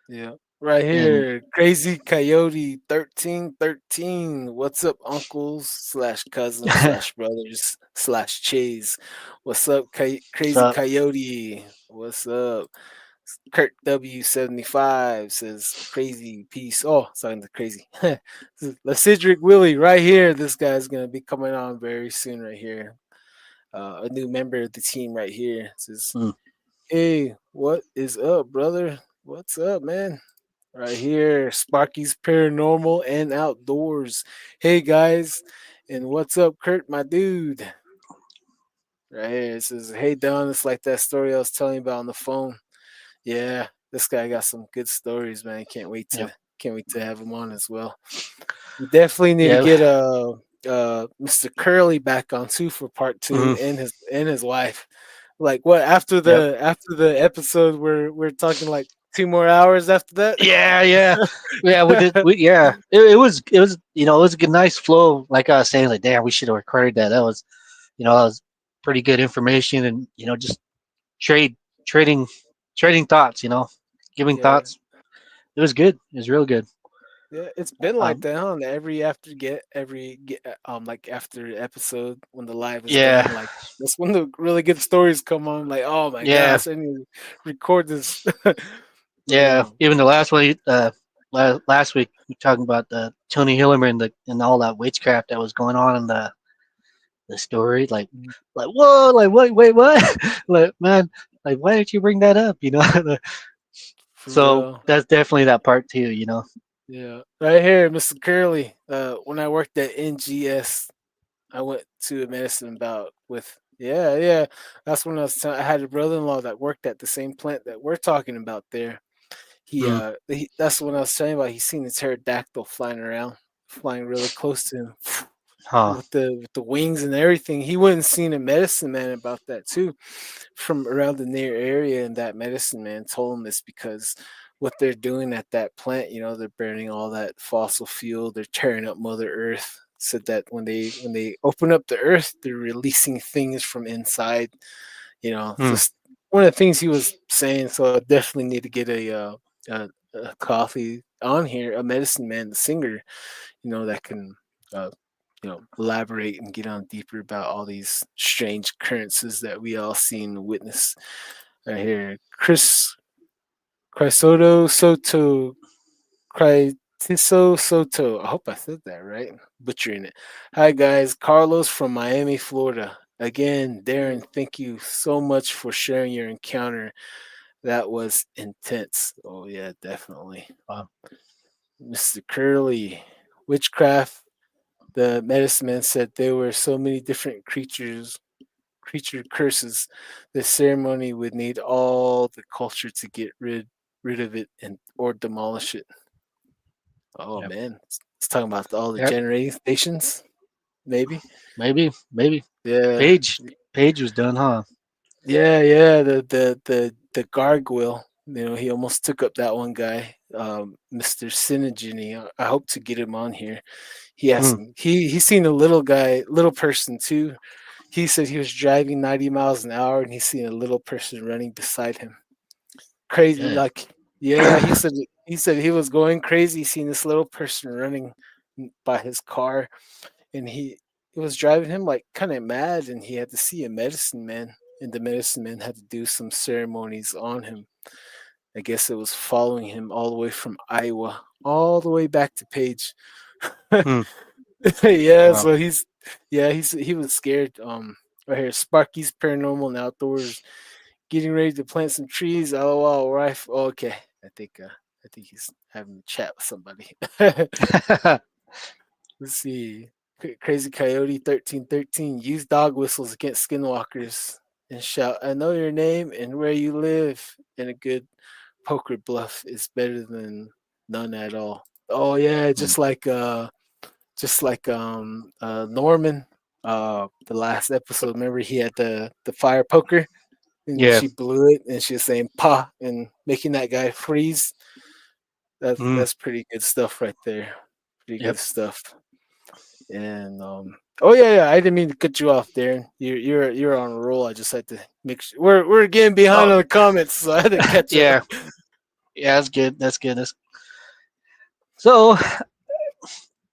Yeah. Right And here, Crazy Coyote 1313. What's up, uncles slash cousins slash brothers slash cheese? What's up, Crazy so Coyote? What's up? Kurt W75 says crazy peace. Oh, sorry, the crazy. Cedric Willie, right here. This guy's gonna be coming on very soon, right here. A new member of the team, right here. Says, mm, hey, what is up, brother? What's up, man? Right here, Sparky's Paranormal and Outdoors. Hey guys, and what's up, Kurt, my dude? Right here, it says, "Hey Don, it's like that story I was telling you about on the phone." Yeah, this guy got some good stories, man. yep, Can't wait to have him on as well. We definitely need to yeah, get Mr. Curly back on too for part two, mhm, and his wife. Like what yep, after the episode, we're talking like 2 more hours after that. yeah, yeah, yeah. We did, yeah. It was, it was a good, nice flow. Like I was saying, like, damn, we should have recorded that. That was pretty good information, and just trade, trading, trading thoughts. Giving Yeah. thoughts. It was good. It was real good. Yeah, it's been like Um, that, huh? Every like after episode when the live is yeah, done, like that's when the really good stories come on. Like, oh my yeah, gosh, I need to record this. But yeah. Even the last one, last week, we were talking about the Tony Hillerman and all that witchcraft that was going on in the story. Like whoa, like wait, what? Like, man, like, why did you bring that up? for So real, that's definitely that part too. yeah. Right here, Mr. Curly. When I worked at NGS, I went to a medicine bout with. Yeah, yeah. That's when I had a brother-in-law that worked at the same plant that we're talking about there. Mm, That's what I was saying about. He seen the pterodactyl flying around, flying really close to him huh. with the wings and everything. He went and seen a medicine man about that too, from around the near area, and that medicine man told him this because what they're doing at that plant, they're burning all that fossil fuel, they're tearing up Mother Earth. Said that when they open up the earth, they're releasing things from inside. Mm, Just one of the things he was saying. So I definitely need to get a coffee on here, a medicine man, the singer, that can uh, elaborate and get on deeper about all these strange occurrences that we all seen and witness right here. Chris Chrysoto Soto Crytiso Soto. I hope I said that right. Butchering it. Hi guys, Carlos from Miami, Florida. Again, Darren, thank you so much for sharing your encounter. That was intense. Oh yeah, definitely. wow. Mr. Curly, witchcraft. The medicine man said there were so many different creature curses. The ceremony would need all the culture to get rid of it and or demolish it. Oh Yep. man, it's talking about all the Yep. generating stations, maybe. Maybe. Yeah, Page. Page was done, huh? yeah. The gargoyle. He almost took up that one guy, Mr. Synergy. I hope to get him on here. He has Mm, some. He's seen a little guy, little person too. He said he was driving 90 miles an hour and he seen a little person running beside him. Crazy, yeah. like yeah. He said he was going crazy, seeing this little person running by his car, and he was driving him like kind of mad, and he had to see a medicine man, and the medicine man had to do some ceremonies on him. I guess it was following him all the way from Iowa, all the way back to Page. Mm, Yeah, wow. so he was scared. Right here, Sparky's Paranormal and Outdoors, getting ready to plant some trees. LOL, right? Okay, I think he's having a chat with somebody. Let's see. Crazy Coyote 1313. Use dog whistles against skinwalkers and shout, "I know your name and where you live." And a good poker bluff is better than none at all. Oh yeah, Mm, just like Norman, the last episode. Remember he had the fire poker and yeah. she blew it and she was saying "pa" and making that guy freeze. Mm, That's pretty good stuff right there. Pretty yep. good stuff. And oh yeah, I didn't mean to cut you off there. You're on a roll. I just had to make sure we're getting behind Oh, on the comments, so I had to catch up. yeah, yeah, that's good. That's good. So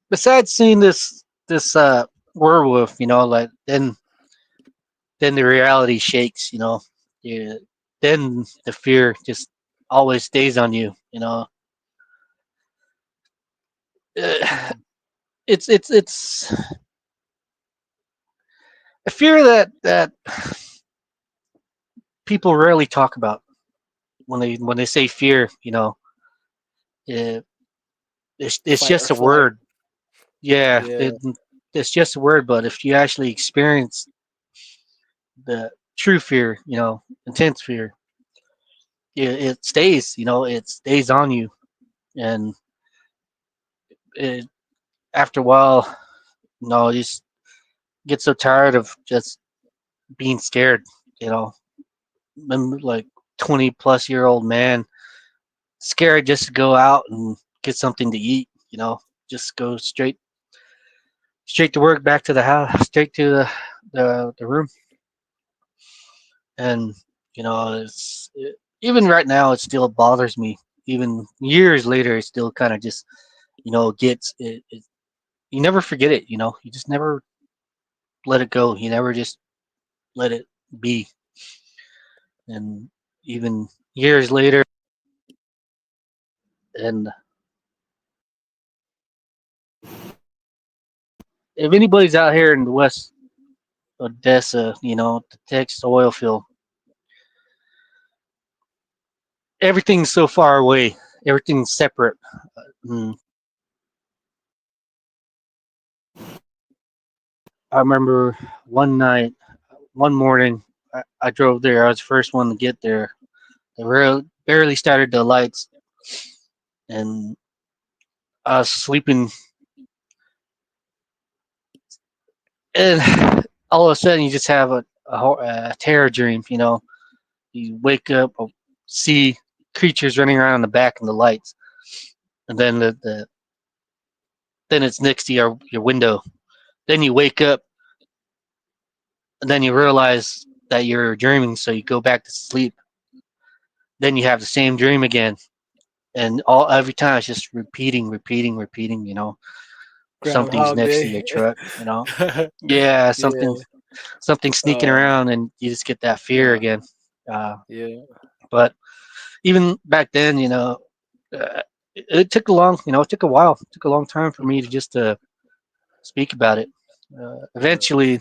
besides seeing this werewolf, like then the reality shakes. Yeah, then the fear just always stays on you. Uh, Mhm. it's a fear that people rarely talk about when they say fear. Uh, it's Fight or just a flight. word. Yeah, Yeah, it's just a word. But if you actually experience the true fear, intense fear, it stays. It stays on you, and it, after a while, you just get so tired of just being scared. You know, I'm like 20-plus-year-old man scared just to go out and get something to eat. Just go straight to work, back to the house, straight to the room, and even right now it still bothers me. Even years later, it still kind of just gets it. You never forget it. You just never let it go. You never just let it be. And even years later, and if anybody's out here in the West Odessa, the Texas oil field, everything's so far away. Everything's separate. Mm, I remember one night, one morning, I drove there. I was the first one to get there. They barely started the lights, and I was sleeping, and all of a sudden you just have a terror dream. You wake up, see creatures running around in the back of the lights, and then then it's next to your window. Then you wake up, and then you realize that you're dreaming, so you go back to sleep. Then you have the same dream again, and every time it's just repeating, repeating, repeating. Something's Groundhog next to Day. your truck. Yeah, something Yeah. something sneaking Oh, around, and you just get that fear uh, again. Uh, yeah. but even back then, it took a it took a while, it took a long time for me to just speak about it. Uh, Eventually,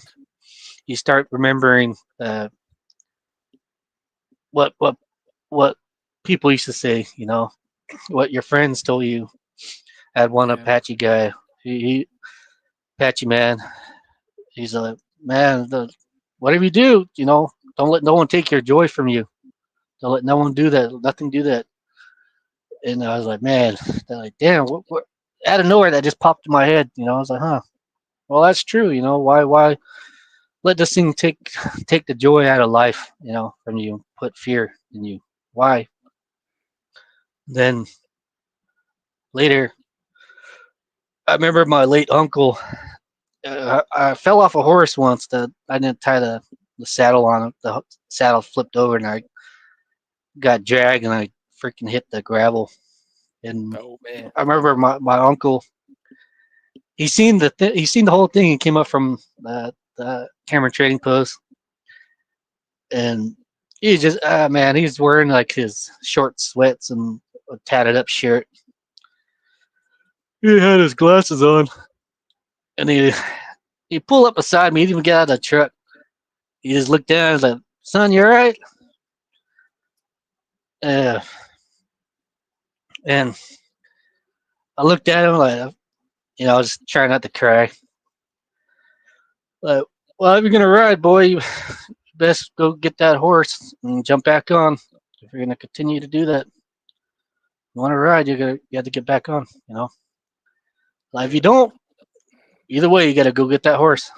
you start remembering what what people used to say. What your friends told you. I had one yeah. Apache guy. He Apache man. He's like, man, whatever you do, don't let no one take your joy from you. Don't let no one do that. Nothing do that. And I was like, man, like, damn, what, out of nowhere that just popped in my head. I was like, huh. Well, that's true. Why let this thing take the joy out of life, from you, put fear in you. Why? Then later, I remember my late uncle. I fell off a horse once that I didn't tie the saddle on it. The saddle flipped over and I got dragged and I freaking hit the gravel. And Oh man. I remember my uncle. He seen the whole thing and came up from the Cameron Trading Post, and he just man, he's wearing like his short sweats and a tatted up shirt. He had his glasses on, and he pulled up beside me. He didn't even get out of the truck. He just looked down and was like, "Son, you all right?" Uh, and I looked at him like, I was trying not to cry. Like, well, if you're gonna ride, boy, you best go get that horse and jump back on. If you're gonna continue to do that, you want to ride, you have to get back on. Like if you Yeah. don't, either way, you got to go get that horse.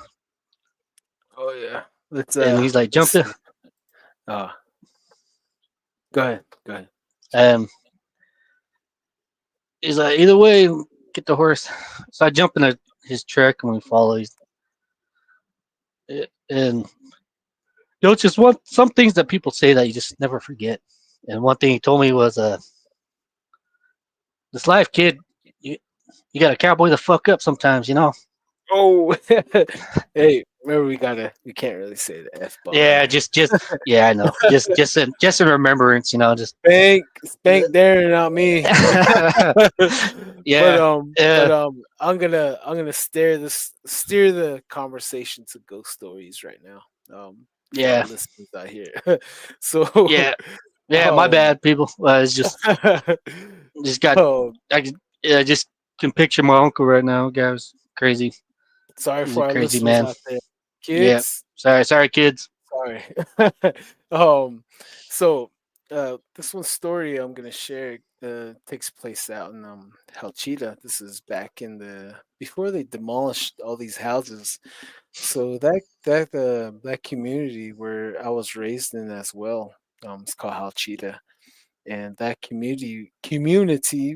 Oh yeah. And he's like, jump Let's in. see. Uh, go ahead. Go ahead. Um, he's like, either way, get the horse. So I jump in his truck and we follow. And it's just some things that people say that you just never forget. And one thing he told me was, "This life, kid, you, you got to cowboy the fuck up sometimes, you know." Oh, hey, remember we can't really say the F bomb Yeah, here. yeah, I know. Just in remembrance, you know. Just Spank Darren, not me. yeah, But yeah, I'm gonna steer the conversation to ghost stories right now. For our yeah, listeners out here. So yeah, yeah. My um bad, people. It's just got. um I just can picture my uncle right now, guys. Crazy. sorry He's a for our crazy listeners man. out there. Yeah. Kids, Sorry, kids. sorry. um, so this one story I'm gonna share takes place out in Halchita. This is back in the before they demolished all these houses. So that community where I was raised in as well, it's called Halchita, and that community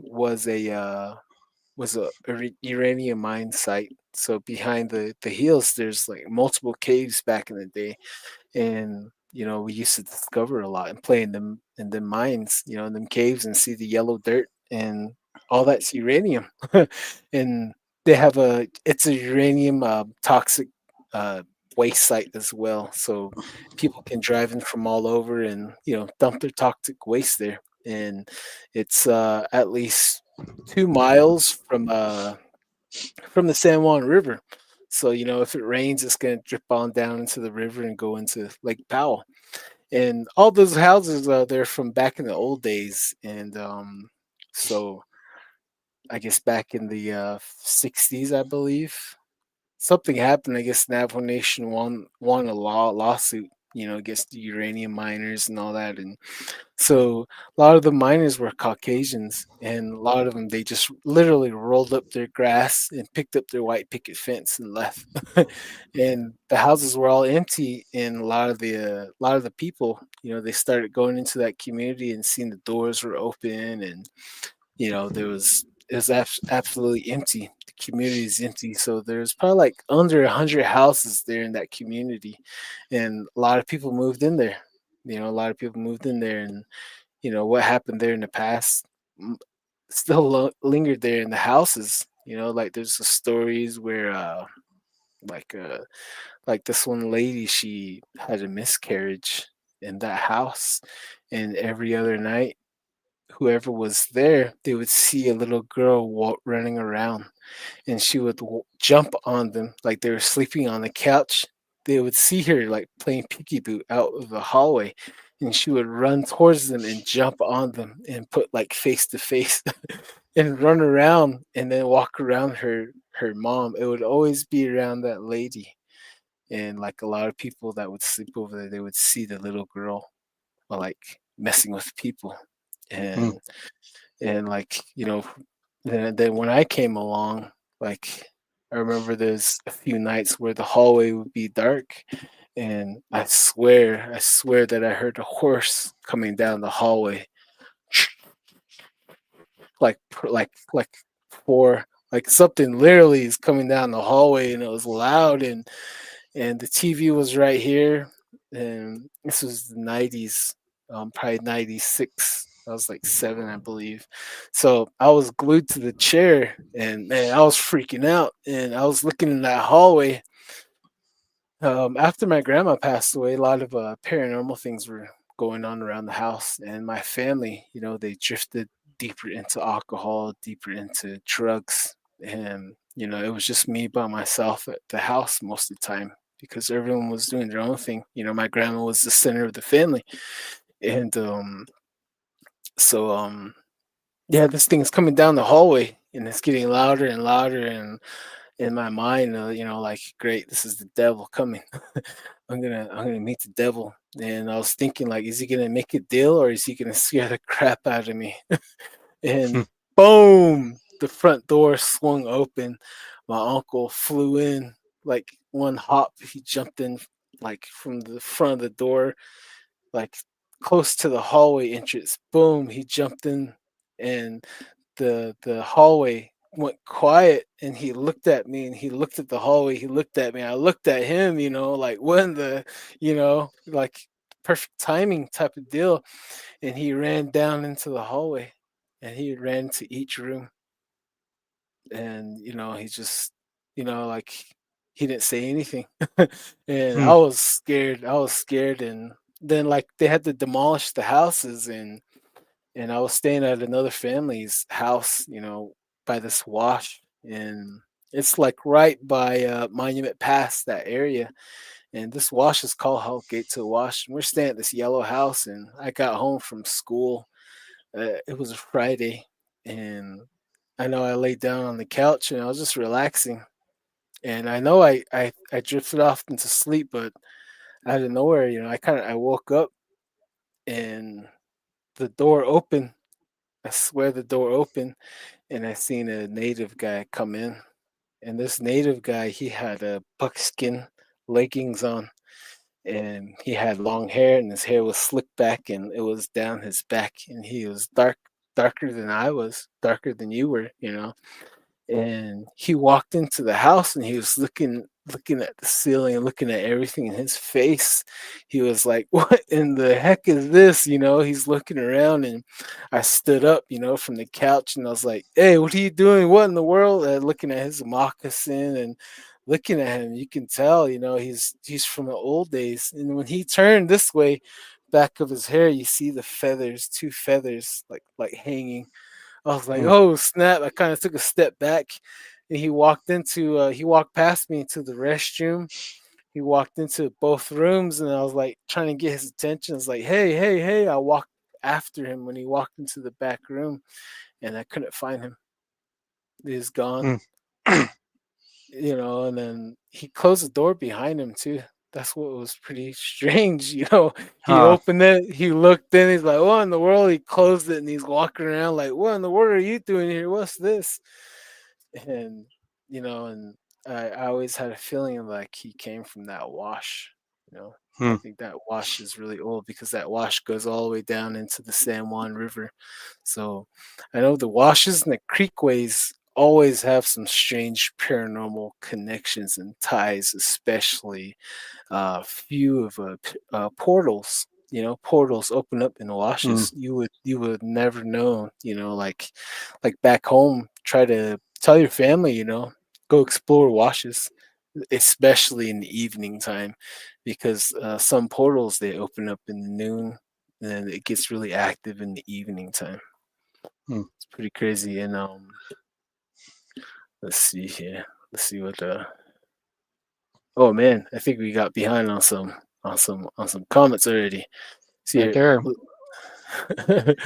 was a uranium mine site. So behind the hills, there's like multiple caves back in the day, and we used to discover a lot and play in the mines, in them caves and see the yellow dirt and all that's uranium. And they have it's a uranium toxic uh, waste site as well, so people can drive in from all over and dump their toxic waste there. And it's at least 2 miles from the San Juan River. So, if it rains, it's going to drip on down into the river and go into Lake Powell. And all those houses, they're from back in the old days. And so I guess back in the 60s, I believe, something happened. I guess Navajo Nation won a lawsuit, against the uranium miners and all that. And so a lot of the miners were Caucasians, and a lot of them they just literally rolled up their grass and picked up their white picket fence and left. And the houses were all empty, and a lot of the people, they started going into that community and seeing the doors were open, and there was it was absolutely empty. The community is empty, so there's probably like under 100 houses there in that community, and a lot of people moved in there. A lot of people moved in there, and what happened there in the past m- still lingered there in the houses. Like there's the stories where like uh like this one lady, she had a miscarriage in that house, and every other night whoever was there, they would see a little girl running around, and she would jump on them like they were sleeping on the couch. They would see her like playing peekaboo out of the hallway, and she would run towards them and jump on them and put like face to face and run around and then walk around her mom. It would always be around that lady. And like a lot of people that would sleep over there, they would see the little girl while like messing with people. Mm. And like then when I came along, like I remember there's a few nights where the hallway would be dark, and I swear that I heard a horse coming down the hallway, like for like something literally is coming down the hallway, and it was loud, and the TV was right here, and this was the 90s, probably 96. I was like 7, I believe. So I was glued to the chair, and man, I was freaking out, and I was looking in that hallway. After my grandma passed away, a lot of paranormal things were going on around the house, and my family, they drifted deeper into alcohol, deeper into drugs, and it was just me by myself at the house most of the time because everyone was doing their own thing. My grandma was the center of the family, and so yeah, this thing's coming down the hallway, and it's getting louder and louder, and in my mind, like, great, this is the devil coming. I'm gonna meet the devil. And I was thinking, like, is he gonna make a deal or is he gonna scare the crap out of me? And boom, the front door swung open. My uncle flew in like one hop. He jumped in like from the front of the door, like close to the hallway entrance. Boom, he jumped in, and the hallway. went quiet, and he looked at me, and he looked at the hallway. He looked at me. I looked at him, like when like perfect timing type of deal. And he ran down into the hallway, and he ran to each room. And, he just, like he didn't say anything. And Hmm. I was scared. I was scared. And then, like, they had to demolish the houses, and I was staying at another family's house, by this wash, and it's like right by Monument Pass, that area. And this wash is called Hell Gate to Wash. And we're staying at this yellow house, and I got home from school. It was a Friday, and I know I laid down on the couch and I was just relaxing. And I know I drifted off into sleep, but out of nowhere, I woke up, and the door opened. I swear the door opened, and I seen a native guy come in. And this native guy, he had a buckskin leggings on, and he had long hair, and his hair was slicked back, and it was down his back, and he was darker than I was, darker than you were, and he walked into the house, and he was looking at the ceiling and looking at everything in his face. He was like, what in the heck is this? He's looking around, and I stood up, from the couch, and I was like, hey, what are you doing? What in the world? Looking at his moccasin and looking at him, you can tell, he's from the old days. And when he turned this way, back of his hair, you see the feathers, two feathers, like hanging. I was like, Hmm. "Oh snap!" I kind of took a step back, and he walked past me into the restroom. He walked into both rooms, and I was like trying to get his attention. I was like, "Hey, hey, hey!" I walked after him when he walked into the back room, and I couldn't find him. He was gone, Hmm. And then he closed the door behind him too. That's what was pretty strange, He Huh. opened it, he looked in, he's like, "What in the world?" He closed it, and he's walking around like, "What in the world are you doing here? What's this?" And and I always had a feeling like he came from that wash. I Hmm. think that wash is really old because that wash goes all the way down into the San Juan River. So I know the washes and the creekways always have some strange paranormal connections and ties, especially few of portals. Portals open up in Hmm. washes. You would never know. Like back home, try to tell your family. Go explore washes, especially in the evening time, because some portals they open up in the noon, and then it gets really active in the evening time. Hmm. It's pretty crazy. And let's see here. Let's see what the. Oh man, I think we got behind on some comments already. See Right here. there.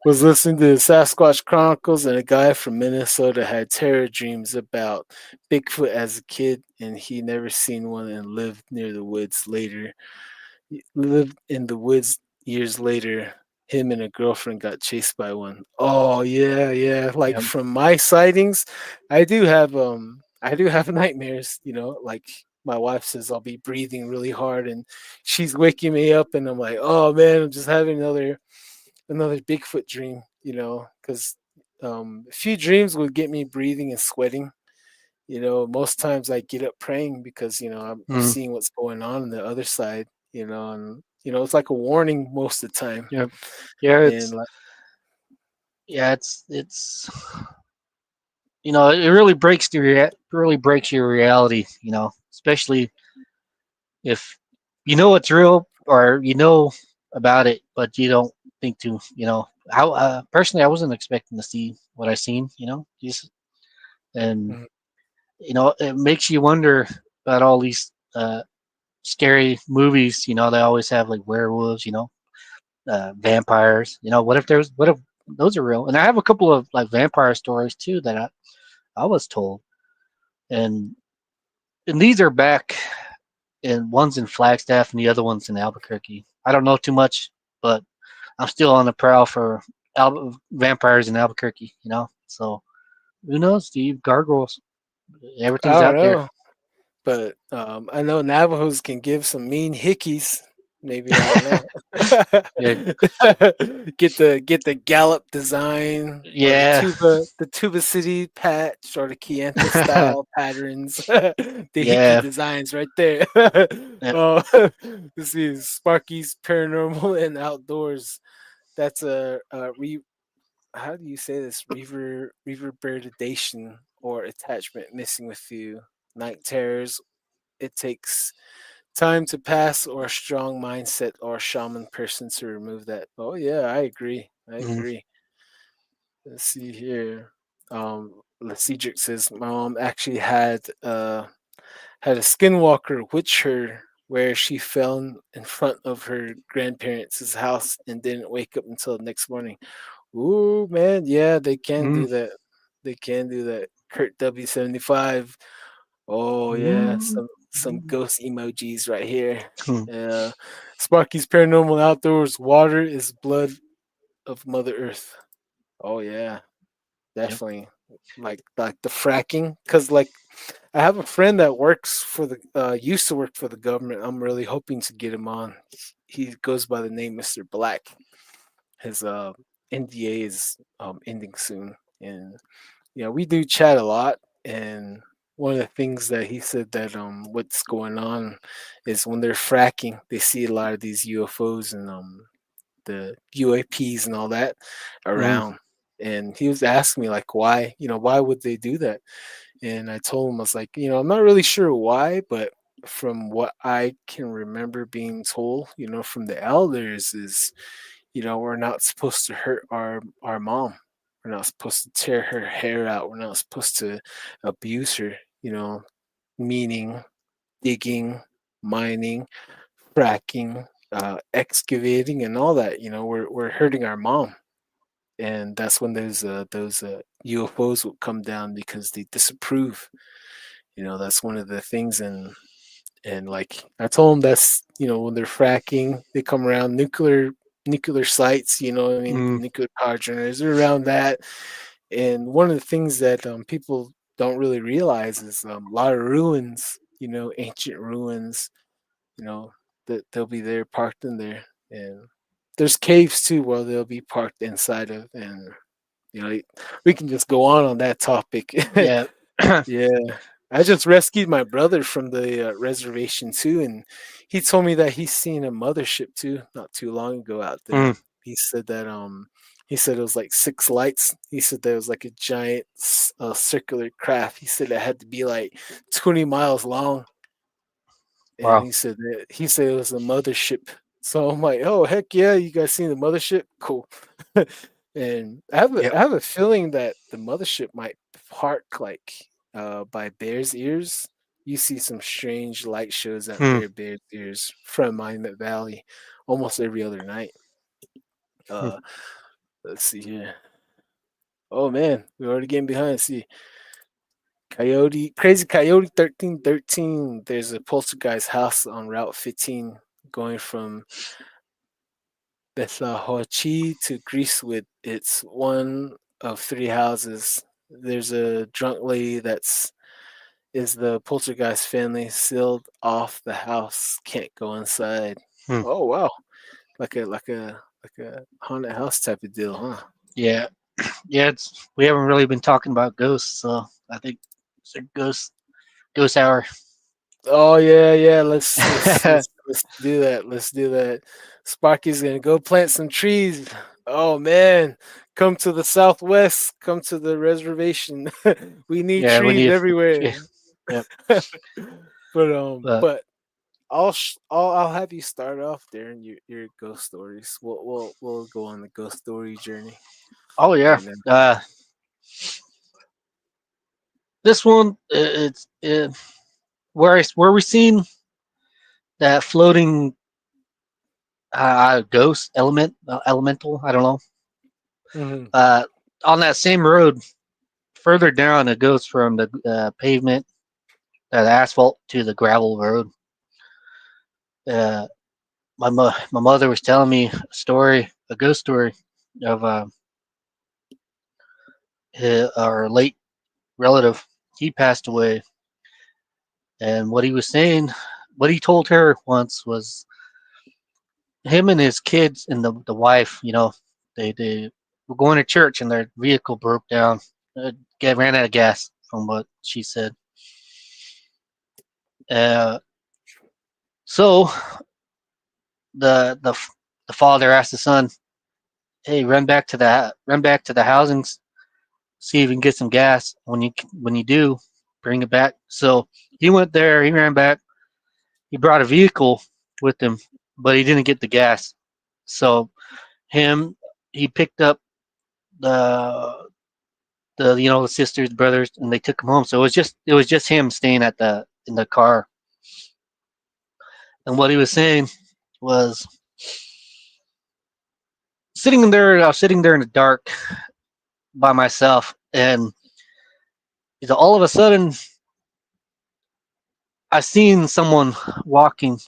Was listening to the Sasquatch Chronicles, and a guy from Minnesota had terror dreams about Bigfoot as a kid, and he never seen one and lived near the woods later. He lived in the woods years later. Him and a girlfriend got chased by one. Oh yeah, yeah. Like Yep. from my sightings, I do have nightmares, like my wife says I'll be breathing really hard, and she's waking me up, and I'm like, oh man, I'm just having another Bigfoot dream, because a few dreams would get me breathing and sweating. Most times I get up praying because I'm Hmm. seeing what's going on the other side, and it's like a warning most of the time. Yep. Yeah. And like, It's it really breaks really breaks your reality. Especially if you know it's real or you know about it, but you don't think to. How personally, I wasn't expecting to see what I seen. Just and mm, it makes you wonder about all these scary movies. They always have like werewolves. Vampires. What if those are real? And I have a couple of like vampire stories too that I was told, and these are back, and one's in Flagstaff and the other one's in Albuquerque. I don't know too much, but I'm still on the prowl for vampires in Albuquerque. So who knows, Steve? Gargoyles, I everything's don't out there. know, but I know Navajos can give some mean hickeys. Maybe, I don't know. Yeah, Get the Gallup design or yeah, the Tuba City patch or the Kianta style patterns, the hickey yeah, designs right there. yeah. Oh, this is Sparky's Paranormal and Outdoors. That's a how do you say this? Reverberation or attachment missing with you. Night terrors. It takes time to pass or a strong mindset or shaman person to remove that. Oh yeah, I agree. I Mm, agree. Let's see here. Cedric says my mom actually had a skinwalker witch her where she fell in front of her grandparents' house and didn't wake up until the next morning. Ooh man, yeah, they can mm, do that. They can do that. Kurt W75. Oh yeah, mm, some ghost emojis right here. mm. Yeah, Sparky's Paranormal Outdoors. Water is blood of Mother Earth. Oh yeah, Yep. definitely. Like the fracking, because like I have a friend that works for the used to work for the government. I'm really hoping to get him on. He goes by the name Mr. Black. His NDA is ending soon, and yeah, we do chat a lot. And one of the things that he said that what's going on is when they're fracking, they see a lot of these UFOs and the UAPs and all that Mm, around. And he was asking me like why, why would they do that? And I told him I was like, I'm not really sure why, but from what I can remember being told, from the elders is we're not supposed to hurt our mom. We're not supposed to tear her hair out. We're not supposed to abuse her. Meaning digging, mining, fracking, excavating, and all that. We're hurting our mom, and that's when those UFOs will come down because they disapprove. That's one of the things, and like I told them that's when they're fracking, they come around nuclear sites. What I mean, the mm, nuclear power generators are around that. And one of the things that people don't really realize is a lot of ruins. Ancient ruins. You know that they'll be there parked in there, and there's caves too where they'll be parked inside of, and you know we can just go on that topic. yeah. Yeah. I just rescued my brother from the reservation too, and he told me that he's seen a mothership too not too long ago out Mm, there. He said it was like six lights. He said there was like a giant circular craft. He said it had to be like 20 miles long, and wow. he said it was a mothership. So I'm like, oh heck yeah, you guys seen the mothership? Cool. And Yep. I have a feeling that the mothership might park like by Bears Ears. You see some strange light shows out Hmm, there, Bears Ears, from Monument Valley, almost every other night. hmm. Uh, let's see here. Oh man, we're already getting behind. See, Crazy Coyote 1313. There's a poltergeist house on Route 15 going from Bethlahochi to Greasewood. It's one of three houses. There's a drunk lady that's is the poltergeist family sealed off the house. Can't go inside. Hmm. Oh wow, like a haunted house type of deal, huh? Yeah, yeah. We haven't really been talking about ghosts, so I think it's a ghost hour. Oh yeah, yeah. Let's do that. Let's do that. Sparky's gonna go plant some trees. Oh man, come to the Southwest. Come to the reservation. We need Yeah, we trees need. Yeah, everywhere. yep. But But I'll have you start off, Darren. Your ghost stories. We'll go on the ghost story journey oh yeah, right now. this one it's where we seen that floating ghost elemental. I don't know. Hmm. Uh, on that same road, further down, it goes from the pavement, the asphalt, to the gravel road. Uh, my mother was telling me a ghost story of our late relative. He passed away, and what he was saying, what he told her once was him and his kids and the wife, they were going to church and their vehicle broke down. Ran out of gas, from what she said. Uh, so the the father asked the son, "Hey, run back to the housings, see if you can get some gas. When you do, bring it back." So he went there. He ran back. He brought a vehicle with him, but he didn't get the gas. So him, he picked up the the sisters, brothers, and they took him home. So it was just him staying at the in the car. And what he was saying was sitting there. I was sitting there in the dark by myself, and all of a sudden I seen someone walking,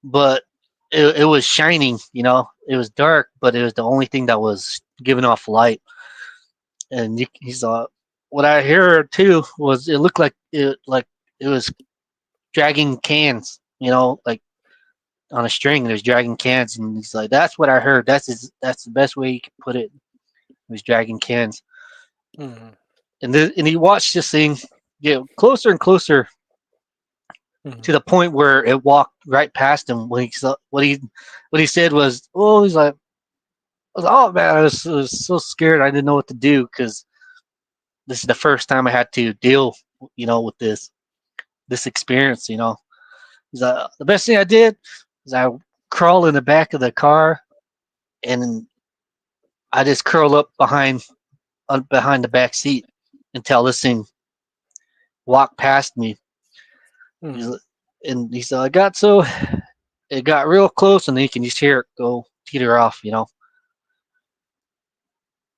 but it was shining. It was dark, but it was the only thing that was giving off light. And he saw what I heard too was it looked like it was dragging cans. Like on a string. And there's dragging cans, and he's like, "That's what I heard. That's the best way you can put it." He was dragging cans, Mm-hmm. and he watched this thing get closer and closer Mm-hmm. to the point where it walked right past him. When he saw, what he said was, "Oh, he's like, oh man, I was so scared. I didn't know what to do because this is the first time I had to deal, with this experience. He's like, the best thing I did is I crawl in the back of the car and I just curl up behind the back seat until this thing walked past me." He's, Mm-hmm. and he said, it got real close, and then you can just hear it go teeter off.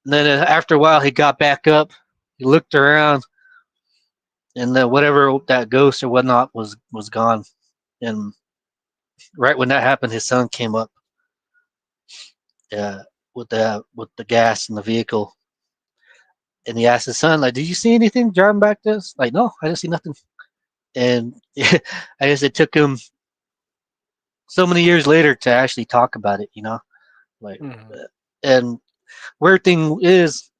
And then after a while, he got back up, he looked around, and then whatever that ghost or whatnot was gone. And right when that happened, his son came up uh, with the gas in the vehicle, and he asked his son, like, "Did you see anything driving back to us?" Like, "No, I didn't see nothing." And I guess it took him so many years later to actually talk about it. Like, Mm-hmm. and weird thing is,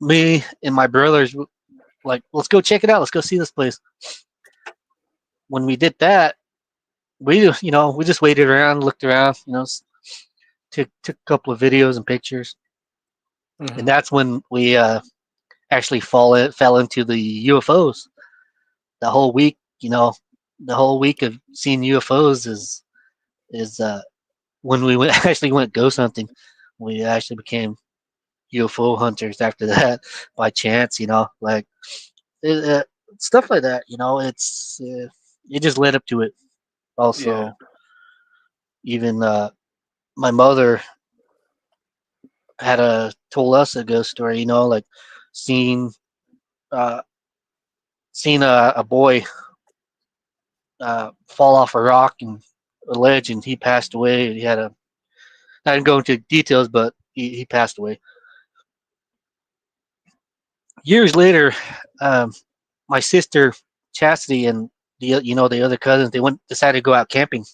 me and my brothers like, let's go check it out. Let's go see this place. When we did that, we just waited around, looked around, took a couple of videos and pictures, and Mm-hmm. that's when we actually fell into the UFOs. The whole week, the whole week of seeing UFOs is when we actually went ghost hunting. We actually became UFO hunters after that by chance, like it, stuff like that. It just led up to it. Yeah. Also, even my mother had told us a ghost story. Like seeing uh, seeing a boy fall off a rock and a ledge, and he passed away. He had a I didn't go into details, but he passed away. Years later, um, my sister Chastity and the other cousins, they went decided to go out camping.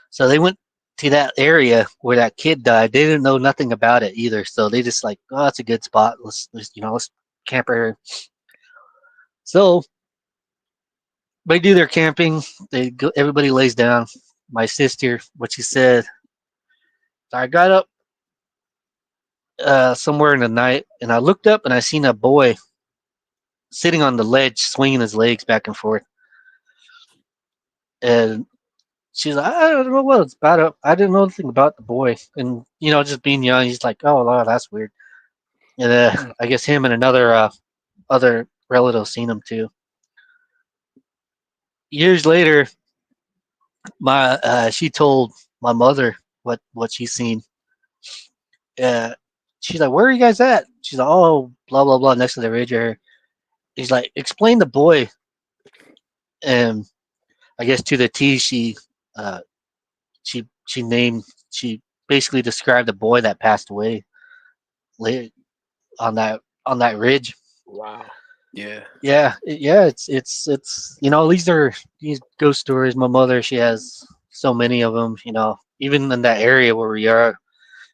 So they went to that area where that kid died. They didn't know nothing about it either. So they just like, oh, that's a good spot. Let's camp here. So they do their camping. Everybody lays down. My sister, what she said, I got up somewhere in the night and I looked up and I seen a boy sitting on the ledge, swinging his legs back and forth. And she's like, I don't know what it's about. I didn't know anything about the boy. And, just being young, he's like, oh, wow, that's weird. And Mm-hmm. I guess him and another other relative seen him too. Years later, my she told my mother what she's seen. Uh, she's like, "Where are you guys at?" She's like, "Oh, blah blah blah, next to the ridge." Or he's like, "Explain the boy." And I guess to the T, uh, she named she basically described the boy that passed away on that ridge. Wow. Yeah. Yeah. It's these ghost stories. My mother, she has so many of them. Even in that area where we are,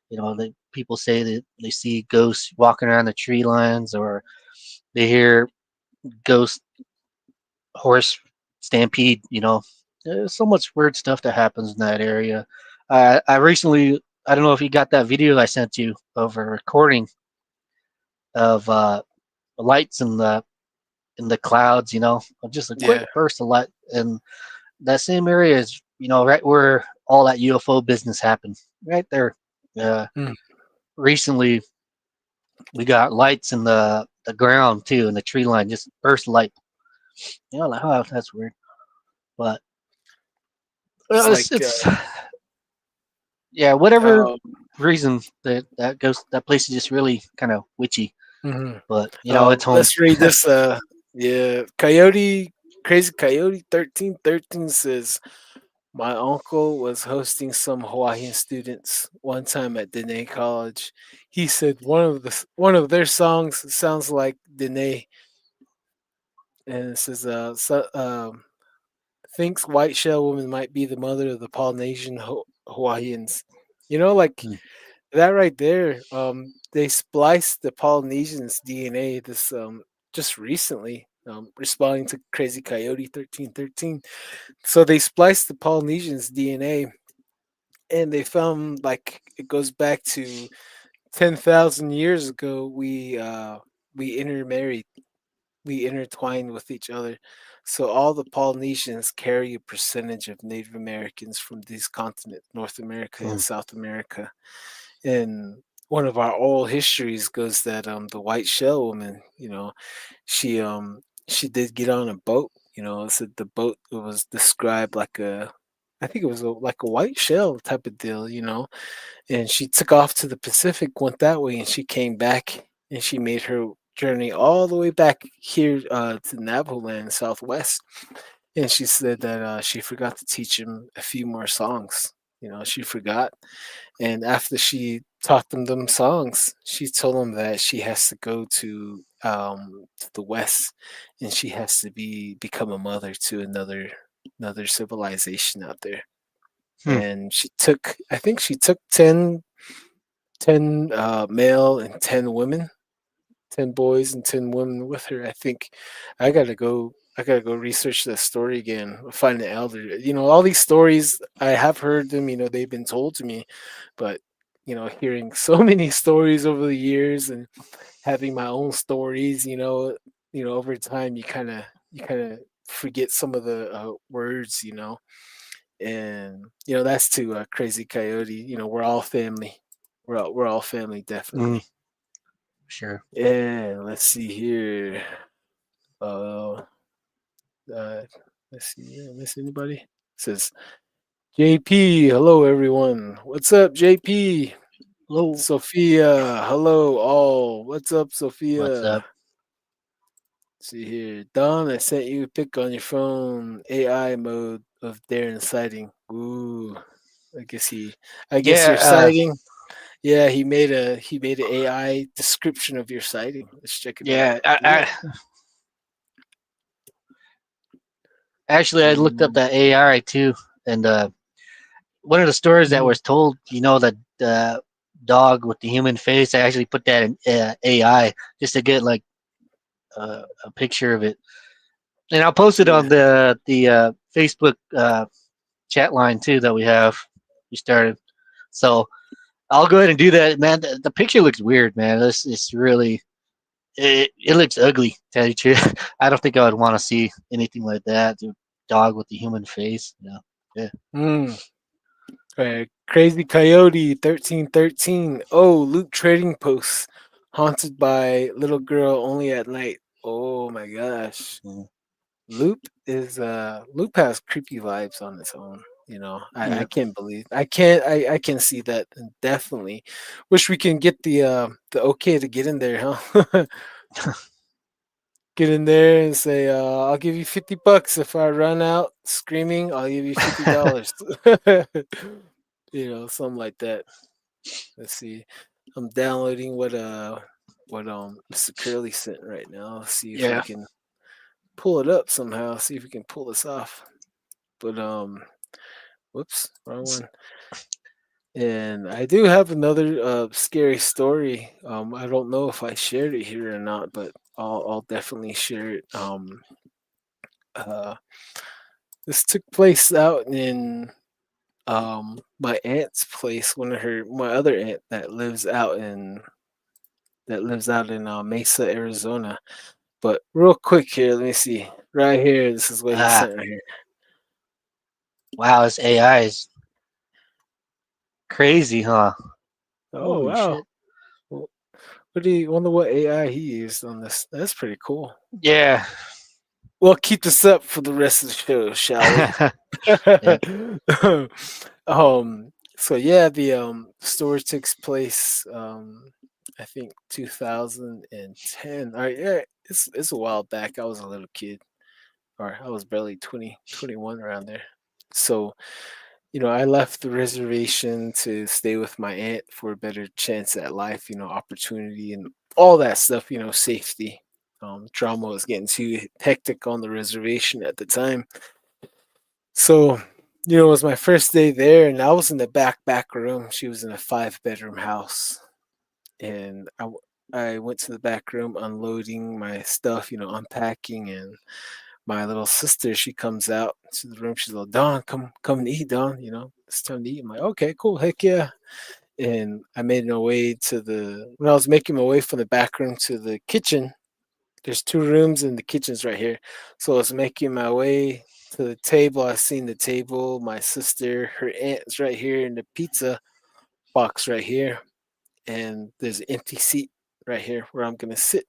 that people say that they see ghosts walking around the tree lines, or they hear ghost horse stampede. There's so much weird stuff that happens in that area. I recently, I don't know if you got that video I sent you of a recording of lights in the clouds. Just a quick Yeah. burst of light, and that same area is right where all that UFO business happened. Right there. Uh, Mm. Recently, we got lights in the ground too, in the tree line, just burst light. Like, oh, that's weird. But It's like it's yeah, whatever um, reason that place is just really kind of witchy. mhm. But it's home. Let's read this. Yeah, Coyote, Crazy Coyote 1313 says, my uncle was hosting some Hawaiian students one time at Dene College. He said one of their songs sounds like Dene, and it says, thinks white shell woman might be the mother of the Polynesian Hawaiians. Like Hmm. that right there. They spliced the Polynesians' DNA just recently. Responding to Crazy Coyote 1313, so they spliced the Polynesians' DNA, and they found like it goes back to 10,000 years ago. We intermarried, we intertwined with each other. So all the Polynesians carry a percentage of Native Americans from these continents, North America and Hmm. South America. And one of our oral histories goes that the white shell woman, she she did get on a boat. It said the boat was described like I think it was like a white shell type of deal, and she took off to the Pacific, went that way, and she came back and she made her journey all the way back here to Navajo land, Southwest. And she said that she forgot to teach him a few more songs. She forgot. And after she taught them songs, she told them that she has to go to the West, and she has to become a mother to another civilization out there. Hmm. And I think she took 10 male and 10 women, 10 boys and 10 women with her. I gotta go research that story again, find the elder. All these stories, I have heard them, they've been told to me, but hearing so many stories over the years and having my own stories, over time you kind of forget some of the words, and that's to Crazy Coyote. We're all family. We're all family, Hmm. definitely. Sure. And let's see here. Uh, uh let's see. Did I miss anybody? It says JP. Hello, everyone. What's up, JP? Hello. Sophia. Hello, all. What's up, What's Sophia? up? Let's see here. Don, I sent you a pic on your phone. AI mode of Darren sighting. Ooh. I guess he. I guess Yeah. your sighting. Yeah, he made an AI description of your sighting. Let's check it out. Yeah. I, Yeah. I actually I looked up Mm, that AI too, and one of the stories that mm, was told, that the dog with the human face, I actually put that in AI just to get like a picture of it, and I'll post it on yeah. the Facebook chat line too that we started. So I'll go ahead and do that, man. The picture looks weird, man. It's really it looks ugly. To tell you the truth, I don't think I would want to see anything like that. The dog with the human face. Yeah. Mm. Crazy Coyote 1313. Oh, Loot Trading Post. Haunted by little girl only at night. Oh my gosh. Mm. Loop has creepy vibes on its own. I Yeah. can't believe I can see that, and definitely wish we can get the okay to get in there, huh? Get in there and say, I'll give you $50 if I run out screaming. I'll give you $50. Something like that. Let's see. I'm downloading what. what Mr. Curly sent right now. See if we Yeah. can pull it up somehow. See if we can pull this off. But whoops, wrong one. And I do have another scary story. I don't know if I shared it here or not, but I'll definitely share it. Uh, this took place out in my aunt's place. My other aunt that lives out in Mesa, Arizona. But real quick here, let me see. Right here, this is what he Ah, sent right here. wow, this AI is crazy, huh? Oh Holy wow. shit. Well, what do you wonder what AI he used on this? That's pretty cool. Yeah. We'll keep this up for the rest of the show, shall we? Yep. So yeah, the story takes place I think 2010. All right, yeah, it's a while back. I was a little kid, or I was barely 20, 21 around there. So, I left the reservation to stay with my aunt for a better chance at life, opportunity and all that stuff, safety. Drama was getting too hectic on the reservation at the time. So, it was my first day there, and I was in the back room. She was in a 5-bedroom house, and I went to the back room, unloading my stuff, unpacking, and my little sister, she comes out to the room. She's like, Don, come and eat, Don. It's time to eat. I'm like, okay, cool, heck yeah. And I made my way when I was making my way from the back room to the kitchen. There's 2 rooms and the kitchen's right here. So I was making my way to the table. I seen the table, my sister, her aunt is right here, and the pizza box right here. And there's an empty seat right here where I'm gonna sit.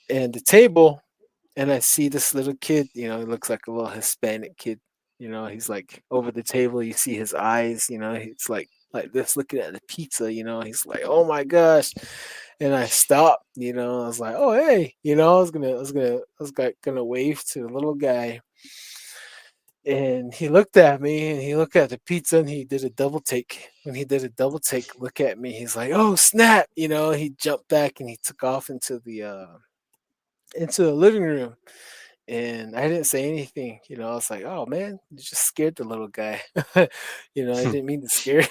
And the table, and I see this little kid, he looks like a little Hispanic kid. He's like over the table, you see his eyes, he's like this looking at the pizza, he's like, oh my gosh. And I stopped, I was like, oh hey, I was gonna wave to the little guy. And he looked at me and he looked at the pizza and he did a double take. When he did a double take, look at me, he's like, oh snap, he jumped back and he took off into the living room. And I didn't say anything. I was like, "Oh man, you just scared the little guy." I didn't mean to scare. I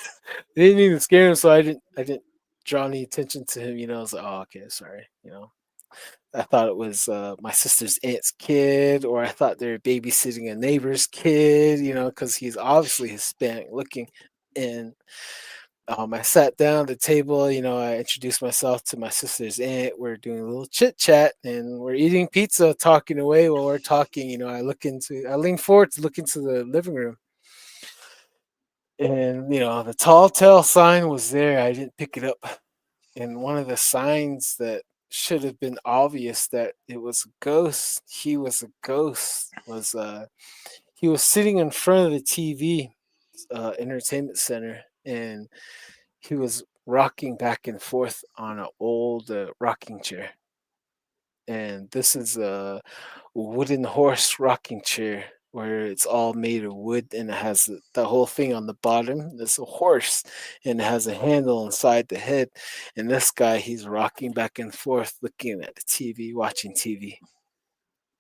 didn't mean to scare him, so I didn't draw any attention to him. I was like, "Oh, okay, sorry." I thought it was my sister's aunt's kid, or I thought they were babysitting a neighbor's kid. Because he's obviously Hispanic looking, and I sat down at the table. I introduced myself to my sister's aunt. We're doing a little chit chat and we're eating pizza, talking away while we're talking. I lean forward to look into the living room, and the tall tale sign was there. I didn't pick it up, and one of the signs that should have been obvious that it was a ghost. He was a ghost. He was sitting in front of the TV, entertainment center, and he was rocking back and forth on an old rocking chair. And this is a wooden horse rocking chair where it's all made of wood and it has the whole thing on the bottom. There's a horse and it has a handle inside the head. And this guy, he's rocking back and forth, looking at the TV, watching TV,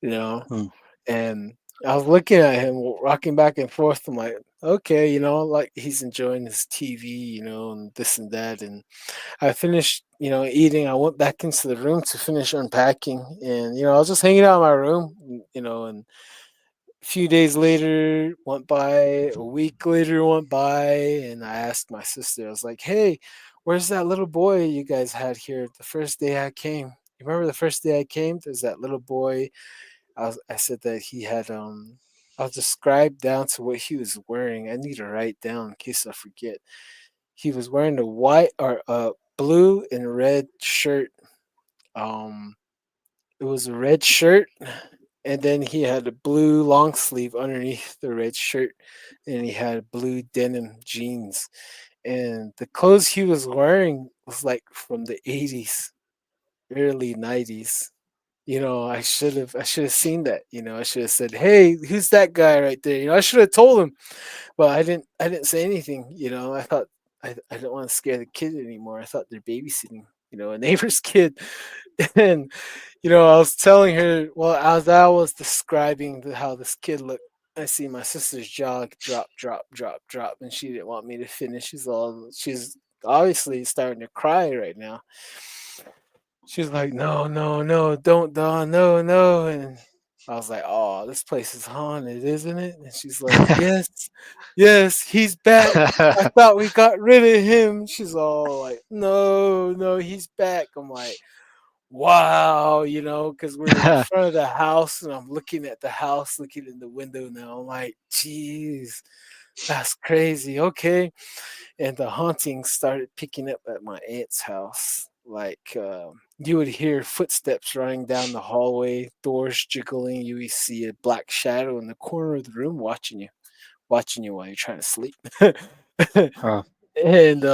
you know? Hmm. And I was looking at him rocking back and forth. I'm like, okay, like he's enjoying his TV, and this and that. And I finished, eating. I went back into the room to finish unpacking, and I was just hanging out in my room, And a few days later went by, a week later went by, and I asked my sister. I was like, "Hey, where's that little boy you guys had here the first day I came? You remember the first day I came? There's that little boy." I said that he had I'll describe down to what he was wearing. I need to write down in case I forget. He was wearing a white or a blue and red shirt. Um, it was a red shirt, and then he had a blue long sleeve underneath the red shirt, and he had blue denim jeans. And the clothes he was wearing was like from the 80s, early 90s. I should have seen that. I should have said, "Hey, who's that guy right there?" I should have told him, but I didn't say anything. I thought I didn't want to scare the kid anymore. I thought they're babysitting. a neighbor's kid. And I was telling her, well, as I was describing how this kid looked, I see my sister's jaw drop, drop, drop, drop, and she didn't want me to finish. She's obviously starting to cry right now. She's like, no, no, no, don't, Don, no, no. And I was like, oh, this place is haunted, isn't it? And she's like, yes, yes, he's back. I thought we got rid of him. She's all like, no, no, he's back. I'm like, wow, because we're in front of the house and I'm looking at the house, looking in the window now. I'm like, geez, that's crazy. Okay. And the hauntings started picking up at my aunt's house. Like, you would hear footsteps running down the hallway, doors jiggling. You would see a black shadow in the corner of the room watching you while you're trying to sleep. Huh. and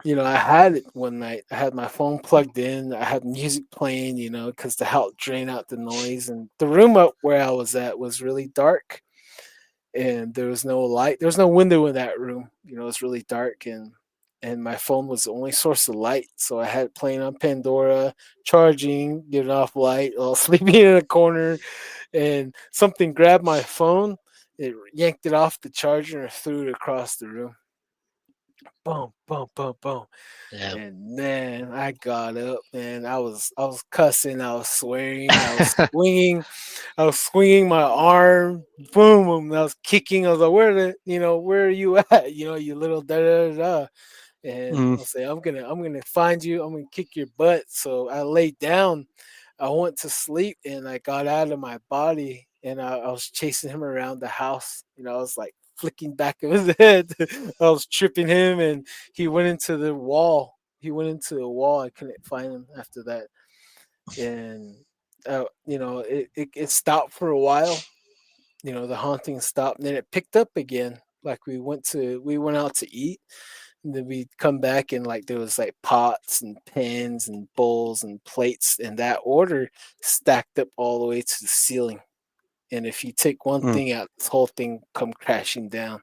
I had it one night. I had my phone plugged in. I had music playing, because to help drain out the noise. And the room up where I was at was really dark, and there was no light. There was no window in that room. It was really dark, and my phone was the only source of light. So I had it playing on Pandora, charging, getting off light, while sleeping in a corner, and something grabbed my phone. It yanked it off the charger and threw it across the room. Boom, boom, boom, boom. Yeah. And man, I got up, man. I was cussing, I was swearing, I was swinging my arm, boom, boom. I was kicking. I was like, where are you at? You little da da da. And Mm. I'll say, I'm gonna find you. I'm gonna kick your butt. So I laid down. I went to sleep and I got out of my body and I was chasing him around the house. I was like flicking back of his head. I was tripping him and he went into the wall. He went into the wall. I couldn't find him after that. And it stopped for a while. The haunting stopped and then it picked up again. Like we went out to eat, and then we'd come back and like there was like pots and pans and bowls and plates in that order stacked up all the way to the ceiling. And if you take one Mm. thing out, this whole thing come crashing down.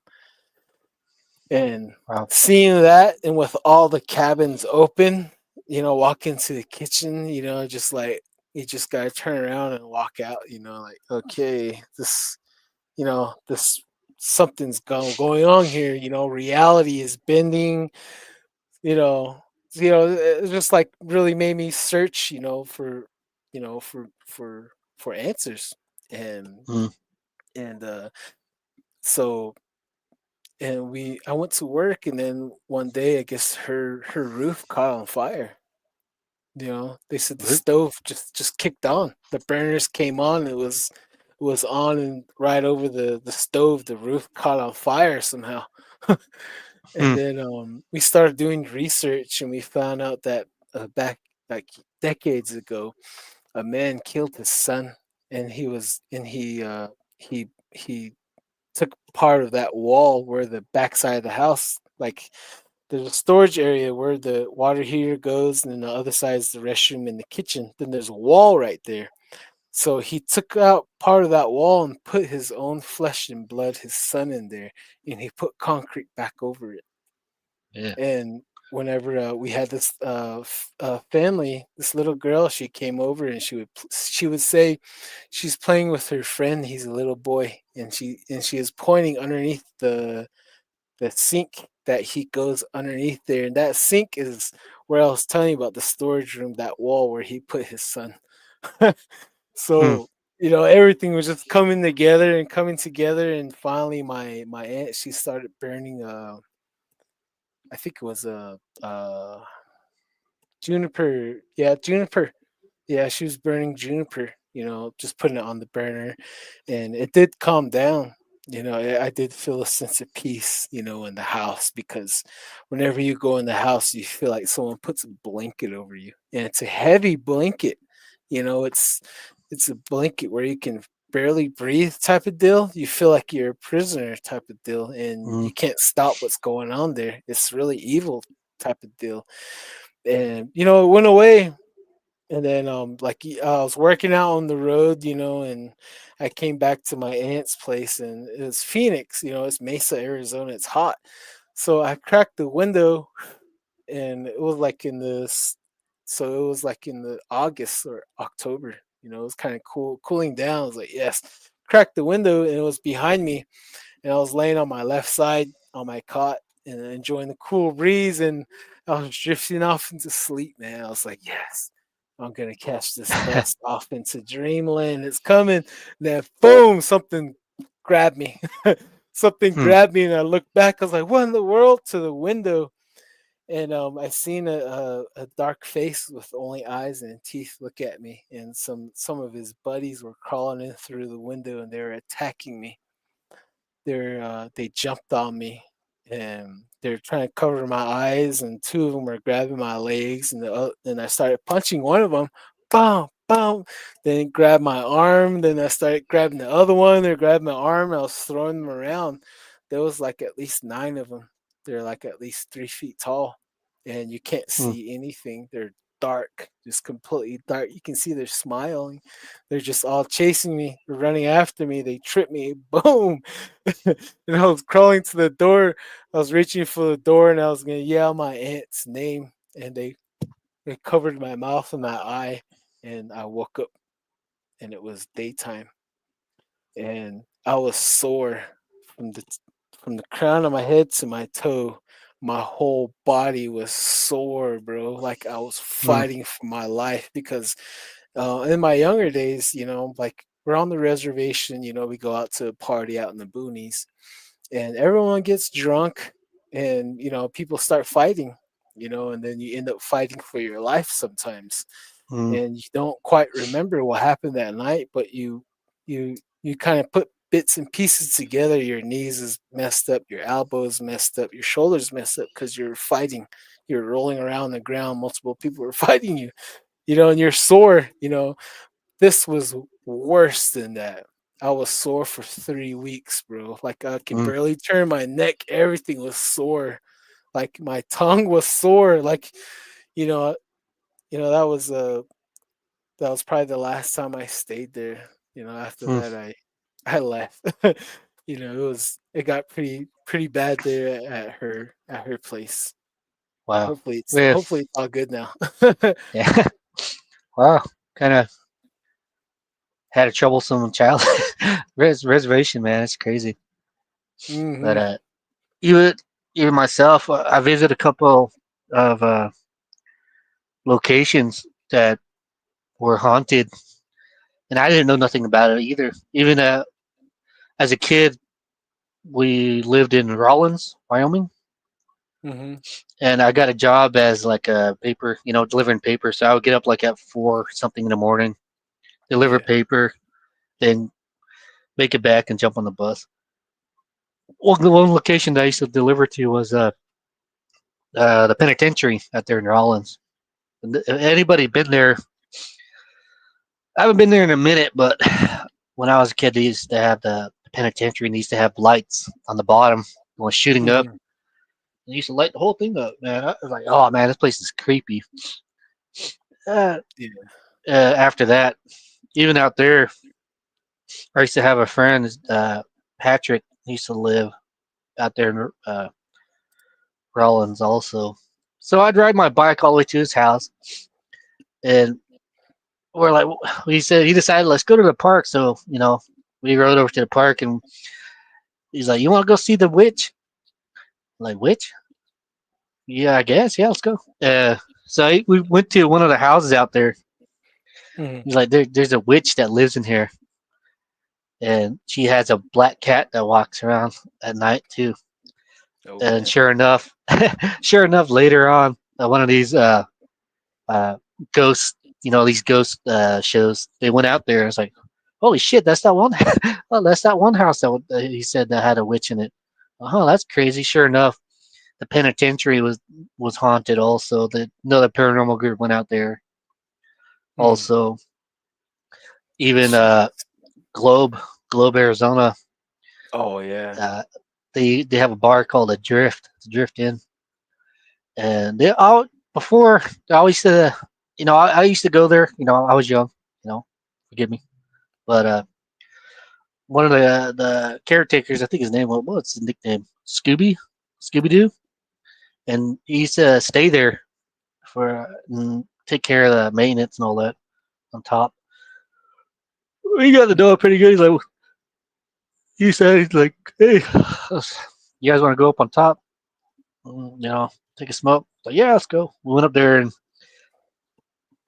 And Wow. seeing that, and with all the cabins open, walk into the kitchen, just like you just gotta turn around and walk out. Like, okay, this something's going on here. Reality is bending. you know it just like really made me search, for answers. and Mm. and so and we I went to work, and then one day I guess her roof caught on fire. They said the Really? stove just kicked on, the burners came on, it was on, and right over the stove the roof caught on fire somehow. And Mm. then we started doing research, and we found out that back like decades ago, a man killed his son, and he took part of that wall where the backside of the house, like there's a storage area where the water heater goes, and then the other side is the restroom and the kitchen. Then there's a wall right there. So he took out part of that wall and put his own flesh and blood, his son, in there, and he put concrete back over it. Yeah. And whenever we had this family, this little girl, she came over and she would say she's playing with her friend. He's a little boy, and she is pointing underneath the sink that he goes underneath there, and that sink is where I was telling you about the storage room, that wall where he put his son. Mm. So everything was just coming together and coming together, and finally my aunt, she started burning I think it was a juniper. Yeah, juniper. Yeah, she was burning juniper, just putting it on the burner, and it did calm down. I did feel a sense of peace, in the house, because whenever you go in the house, you feel like someone puts a blanket over you, and it's a heavy blanket. It's a blanket where you can barely breathe type of deal. You feel like you're a prisoner type of deal, and Mm. you can't stop what's going on there. It's really evil type of deal. And it went away. And then I was working out on the road, and I came back to my aunt's place, and it was Phoenix. It's Mesa, Arizona. It's hot. So I cracked the window, and it was like in this, so it was like in the August or October. It was kind of cool, cooling down. I was like, yes. Cracked the window, and it was behind me, and I was laying on my left side on my cot and enjoying the cool breeze, and I was drifting off into sleep, man. I was like, yes, I'm gonna catch this bus off into dreamland. It's coming. Then boom, something grabbed me. Something Hmm. grabbed me, and I looked back. I was like, what in the world? To the window, and I seen a dark face with only eyes and teeth look at me, and some of his buddies were crawling in through the window, and they were attacking me. They jumped on me, and they're trying to cover my eyes, and two of them are grabbing my legs, and I started punching one of them. Boom, boom. Then grabbed my arm. Then I started grabbing the other one. They grabbed my arm. I was throwing them around. There was like at least nine of them. They're like at least 3 feet tall, and you can't Hmm. see anything. They're dark, just completely dark. You can see they're smiling. They're just all chasing me. They're running after me. They trip me. Boom. And I was crawling to the door. I was reaching for the door, and I was gonna yell my aunt's name, and they covered my mouth and my eye, and I woke up, and it was daytime, and I was sore from the crown of my head to my toe. My whole body was sore, bro. Like I was Hmm. fighting for my life because in my younger days, like we're on the reservation, we go out to a party out in the boonies, and everyone gets drunk, and people start fighting, and then you end up fighting for your life sometimes, Hmm. and you don't quite remember what happened that night, but you kind of put bits and pieces together. Your knees is messed up, your elbows messed up, your shoulders messed up because you're fighting. You're rolling around the ground, multiple people are fighting you, and you're sore. This was worse than that. I was sore for 3 weeks, bro. Like I could Hmm. barely turn my neck. Everything was sore. Like my tongue was sore. Like, you know, that was probably the last time I stayed there. After Hmm. that I left. It got pretty bad there at her place. Wow. Hopefully it's With hopefully it's all good now. yeah. Wow. Kind of had a troublesome child. Reservation, man. It's crazy. But Mhm. even even myself, I visited a couple of locations that were haunted, and I didn't know nothing about it either. Even as a kid, we lived in Rawlins, Wyoming, Mhm. and I got a job as like a paper, delivering paper. So I would get up like at 4 something in the morning, deliver Yeah. paper, then make it back and jump on the bus. Well, the one location that I used to deliver to was the penitentiary out there in Rawlins. And if anybody been there? I haven't been there in a minute, but when I was a kid, they used to have the penitentiary and they used to have lights on the bottom going shooting up. Mhm. They used to light the whole thing up, man. I was like, oh man, this place is creepy. Uh, Yeah. After that, even out there, I used to have a friend, Patrick, he used to live out there in Rollins also. So I'd ride my bike all the way to his house, and we're like, he decided let's go to the park. So we rode over to the park, and he's like, you want to go see the witch? I'm like, witch? Yeah, I guess. Yeah, let's go. So we went to one of the houses out there. Mhm. He's like, there's a witch that lives in here, and she has a black cat that walks around at night too. Oh And man. sure enough, sure enough, later on, one of these uh, ghost, these ghost shows, they went out there and it's like, holy shit, that's that one. Oh, that's that one house that he said that had a witch in it. Oh, that's crazy. Sure enough, the penitentiary was haunted. Also, another paranormal group went out there. Mm. Also, even Jeez. Globe, Globe, Arizona. Oh yeah. Uh, they have a bar called a Drift, the Drift Inn, and they all before I always I used to go there. I was young. Forgive me, but one of the caretakers, I think his name, what's his nickname? Scooby Doo. and he used to stay there for and take care of the maintenance and all that on top. He got the dog pretty good. He said, he's like, hey, you guys want to go up on top? Take a smoke. Like, yeah, let's go. We went up there, and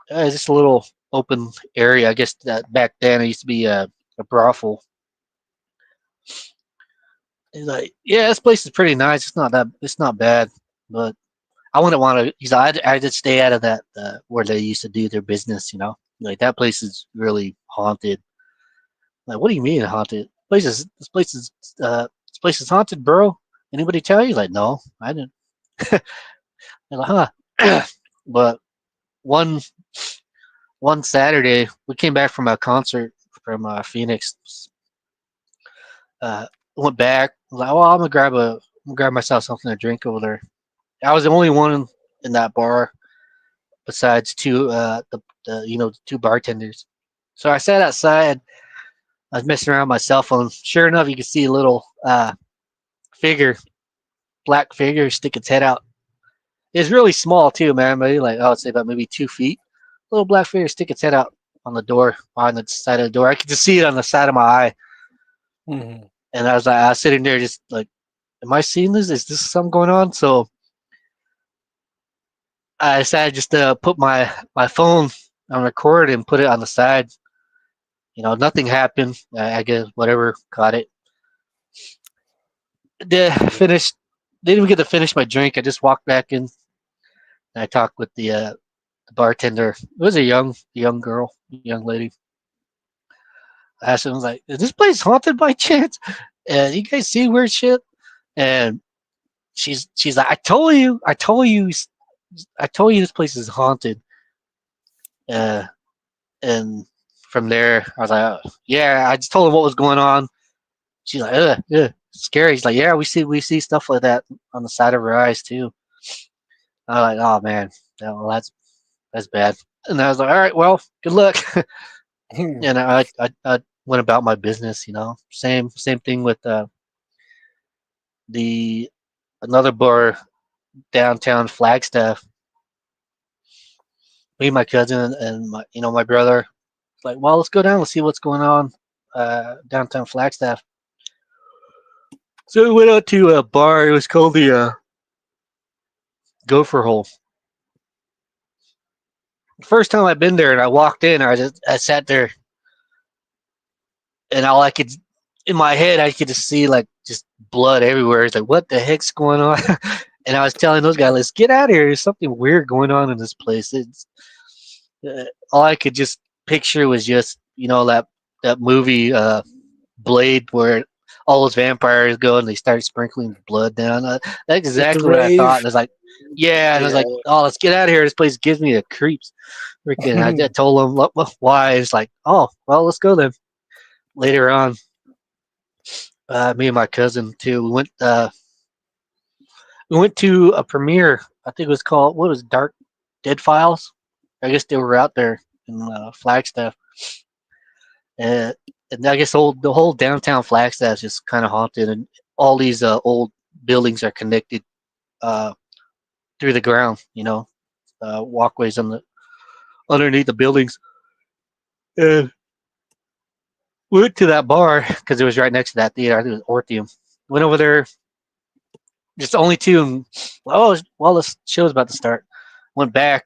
it's just a little open area. I guess that back then it used to be a brothel. He's like, yeah, this place is pretty nice. It's not bad, but I wouldn't want to. He's like, I just stay out of that where they used to do their business. Like that place is really haunted. Like, what do you mean haunted? This place is haunted, bro. Anybody tell you? Like, no, I didn't. I'm like, huh? But one one Saturday, we came back from a concert from Phoenix. Uh, Went back. Like, well, I'm gonna grab myself something to drink over there. I was the only one in that bar besides the two bartenders. So I sat outside. I was messing around with my cell phone. Sure enough, you could see a little figure, black figure, stick its head out. It's really small too, man. Maybe like I would say about maybe 2 feet. Little black figure stick its head out on the door, on the side of the door. I could just see it on the side of my eye, Mhm. and I was sitting there just like, am I seeing this? Is this something going on? So I decided just to put my phone on record and put it on the side. Nothing happened. I guess whatever caught it. Did finish. Didn't even get to finish my drink. I just walked back in. And I talked with the bartender. It was a young girl, young lady. I asked him, I was like, "Is this place haunted by chance? And you guys see weird shit?" And she's like, I told you this place is haunted." Uh, and from there, I was like, oh, "Yeah." I just told her what was going on. She's like, "Ugh, ugh, scary." She's like, "Yeah, we see stuff like that on the side of her eyes too." I was like, "Oh man, well, that's bad." And I was like, "All right, well, good luck." And I went about my business. Same thing with the another bar downtown Flagstaff. Me, and my cousin, and my brother. Like, well, let's go down. Let's see what's going on downtown Flagstaff. So we went out to a bar. It was called the Gopher Hole. First time I've been there, and I walked in. I sat there, and all I could in my head I could just see like just blood everywhere. It's like, what the heck's going on? And I was telling those guys, let's get out of here. There's something weird going on in this place. It's all I could just picture was just that movie Blade where all those vampires go and they start sprinkling blood down. That's With the exactly what I thought. rave. And I was like, yeah. And I was Yeah. like, oh, let's get out of here. This place gives me the creeps. Freaking, I told them why. It's like, oh, well, let's go then. Later on, me and my cousin too. We went to a premiere. I think it was called what was it, Dark Dead Files. I guess they were out there in Flagstaff, and, and I guess the whole downtown Flagstaff is just kind of haunted, and all these old buildings are connected uh, through the ground. Walkways underneath the buildings. And we went to that bar because it was right next to that theater. I think it was Orpheum. Went over there. Just only two. Well, the show's about to start. Went back,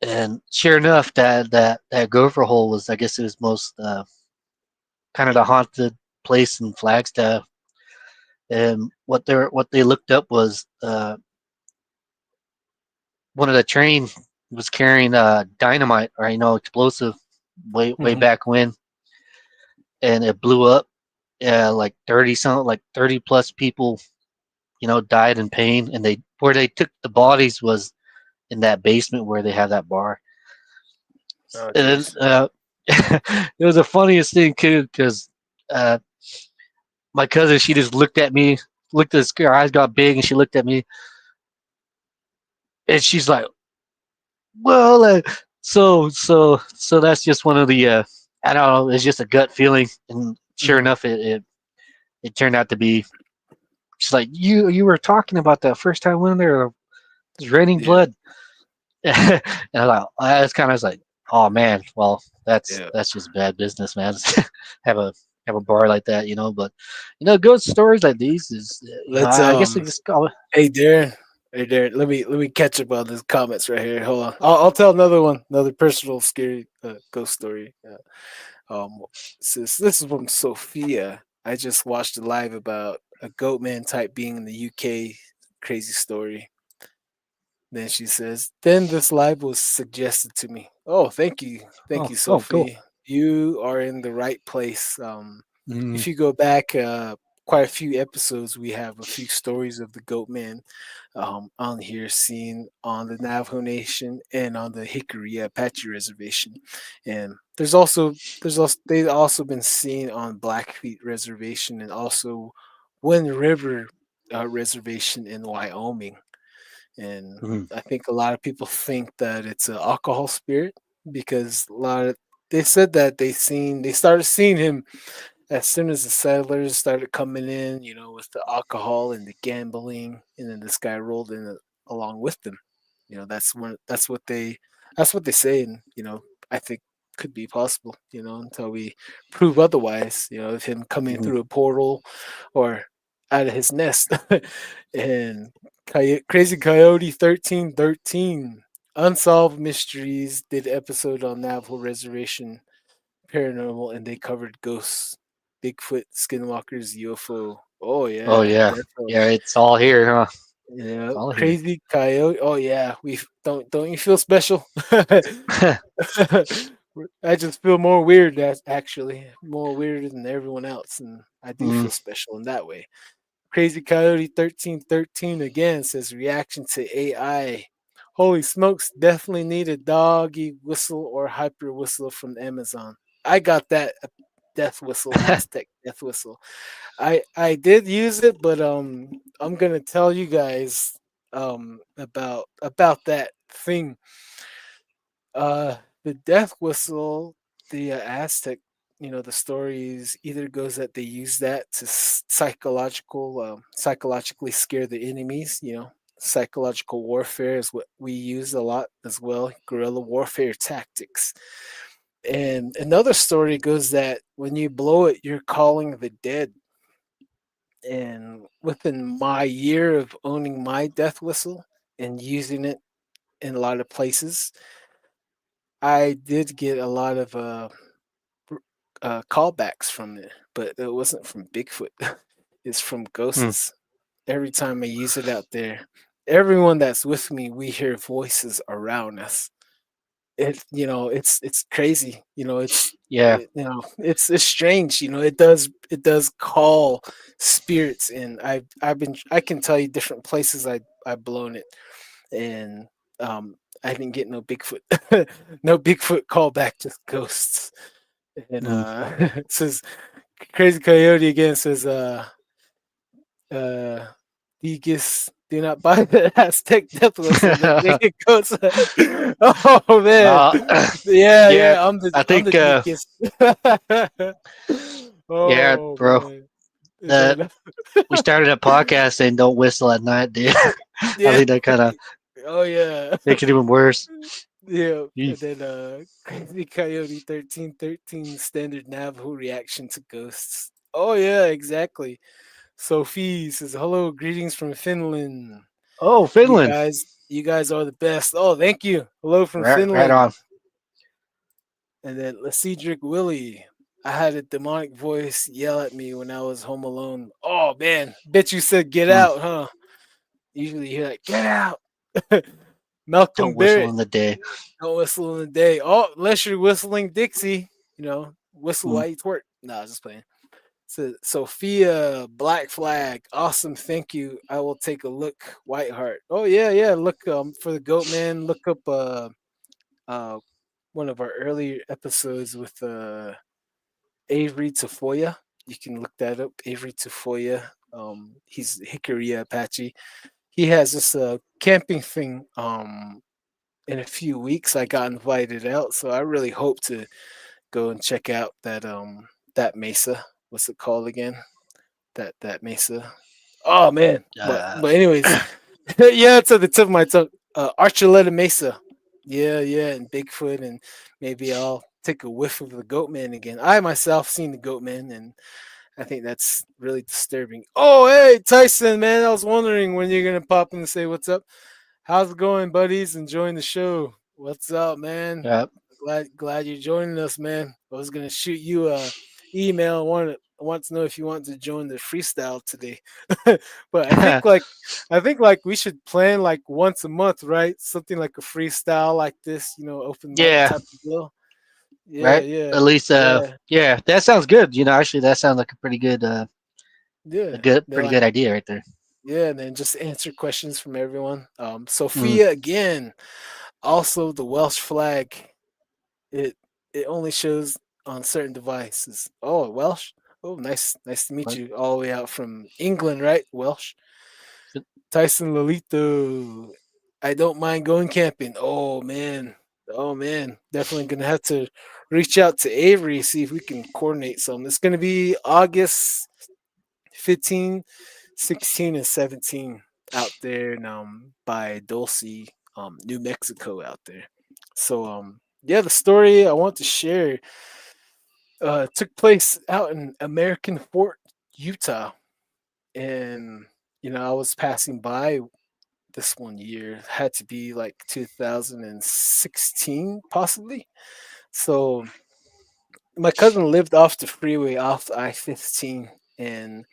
and sure enough, that gopher hole was, I guess, it was most kind of the haunted place in Flagstaff. And what they looked up was one of the train was carrying dynamite or explosive way Mhm. back when, and it blew up. Like 30 plus people, died in pain, and they where they took the bodies was in that basement where they have that bar. Oh, And jeez. then it was the funniest thing too because uh, my cousin, she just looked at me, looked at her eyes got big, and she looked at me, and she's like, "Well, so that's just one of the I don't know, it's just a gut feeling." And sure Mhm. enough, it turned out to be She's like, you were talking about that first time when there was raining Yeah, blood. And I was kind of like, oh man, well yeah. that's just bad business, man. have a have a bar like that, But ghost stories like these is, Let's I guess we just call it. Hey Darren. Hey Darren, let me catch up on these comments right here. Hold on. I'll tell another one, another personal scary ghost story. This is from Sophia. I just watched a live about a goat man type being in the UK. Crazy story. Then she says, then this live was suggested to me. Oh, thank Oh, you, oh, cool. Sophie. You are in the right place. Mm, If you go back quite a few episodes, we have a few stories of the goat man on here, seen on the Navajo Nation and on the Hickory Apache Reservation, and there's also they've also been seen on Blackfeet Reservation and also Wind River Reservation in Wyoming. And mm, I think a lot of people think that it's an alcohol spirit because a lot of they said that they started seeing him as soon as the settlers started coming in, with the alcohol and the gambling, and then this guy rolled in along with them. That's what they say, and I think could be possible. Until we prove otherwise. Of him coming mm. through a portal or out of his nest, and Crazy Coyote 1313 Unsolved Mysteries did episode on Navajo Reservation paranormal, and they covered ghosts, Bigfoot, skinwalkers, UFO. Oh Oh yeah, yeah, definitely. yeah. It's all here, huh? It's Yeah, all here. crazy coyote. Oh yeah, we don't you feel special? I just feel more weird. That's actually more weird than everyone else, and I do Mm, feel special in that way. Crazy Coyote 1313 again says reaction to AI. Holy smokes, definitely need a doggy whistle or hyper whistle from Amazon. I got that death whistle, Aztec death whistle. I did use it, but I'm gonna tell you guys about that thing. The death whistle, the Aztec, the stories either goes that they use that to psychologically scare the enemies. Psychological warfare is what we use a lot as well. Guerrilla warfare tactics. And another story goes that when you blow it, you're calling the dead. And within my year of owning my death whistle and using it in a lot of places, I did get a lot of callbacks from it, but it wasn't from Bigfoot. It's from mm. ghosts. Every time I use it out there, everyone that's with me, we hear voices around us. It's crazy. Yeah. It's strange. It does call spirits, and I can tell you different places I've blown it, and I didn't get no Bigfoot, no Bigfoot callback, just ghosts. And Mm. it says Crazy Coyote again says uh do not buy the Aztec death whistle. The way it goes. Oh man, uh, yeah, yeah. yeah. I'm I the think. deekest. Yeah, Oh bro. man, and Uh, then we started a podcast saying don't whistle at night, dude. I yeah, think that kind of oh yeah, makes it even worse. yeah. And Yeesh. then Crazy Coyote 1313 standard Navajo reaction to ghosts. Oh yeah, exactly. Sophie says hello, greetings from Finland. Oh, You Finland. guys, you guys are the best. Oh, thank you. Hello from Right Finland. on. And then Cedric Willie. I had a demonic voice yell at me when I was home alone. Oh man, bet you said get Mm. out, huh? Usually you hear like get out. Don't Malcolm whistle Barrett, in the day. don't whistle in the day. Oh, unless you're whistling Dixie, whistle Mm. while you twerk. Nah, just playing. So Sophia Black Flag, awesome, thank you. I will take a look. Whiteheart. Oh yeah, yeah. Look for the Goat Man. Look up uh one of our earlier episodes with Avery Tafoya. You can look that up. Avery Tafoya. He's Hickory Apache. He has this camping thing. In a few weeks, I got invited out, so I really hope to go and check out that mesa. What's it called again? That mesa. Oh man, Uh, but anyways, yeah, it's at the tip of my tongue. Archuleta Mesa. Yeah, yeah, and Bigfoot, and maybe I'll take a whiff of the goat man again. I myself seen the goat man, and I think that's really disturbing. Oh, hey, Tyson, man, I was wondering when you're gonna pop in and say what's up. How's it going, buddies? Enjoying the show? What's up, man? uh, Glad you're joining us, man. I was gonna shoot you a email. Want to know if you want to join the freestyle today. But I think like we should plan like once a month, right? Something like a freestyle like this, open mic yeah, type of deal. Yeah, right. yeah, At least, yeah, yeah, that sounds good. Actually, that sounds like a yeah. good, They're pretty like, good idea right there. yeah, and then just answer questions from everyone. Mm, Sophia again. Also, the Welsh flag. It it only shows on certain devices. Oh, Welsh. Oh, nice to meet but you. All the way out from England, right? Welsh. Tyson Lolito. I don't mind going camping. Oh man. Oh man. Definitely gonna have to reach out to Avery, see if we can coordinate something. It's gonna be August 15, 16, and 17 out there in, by Dulce, New Mexico out there. So yeah, the story I want to share took place out in American Fort, Utah, and I was passing by this one year. Had to be like 2016, possibly. So my cousin lived off the freeway, off I-15, and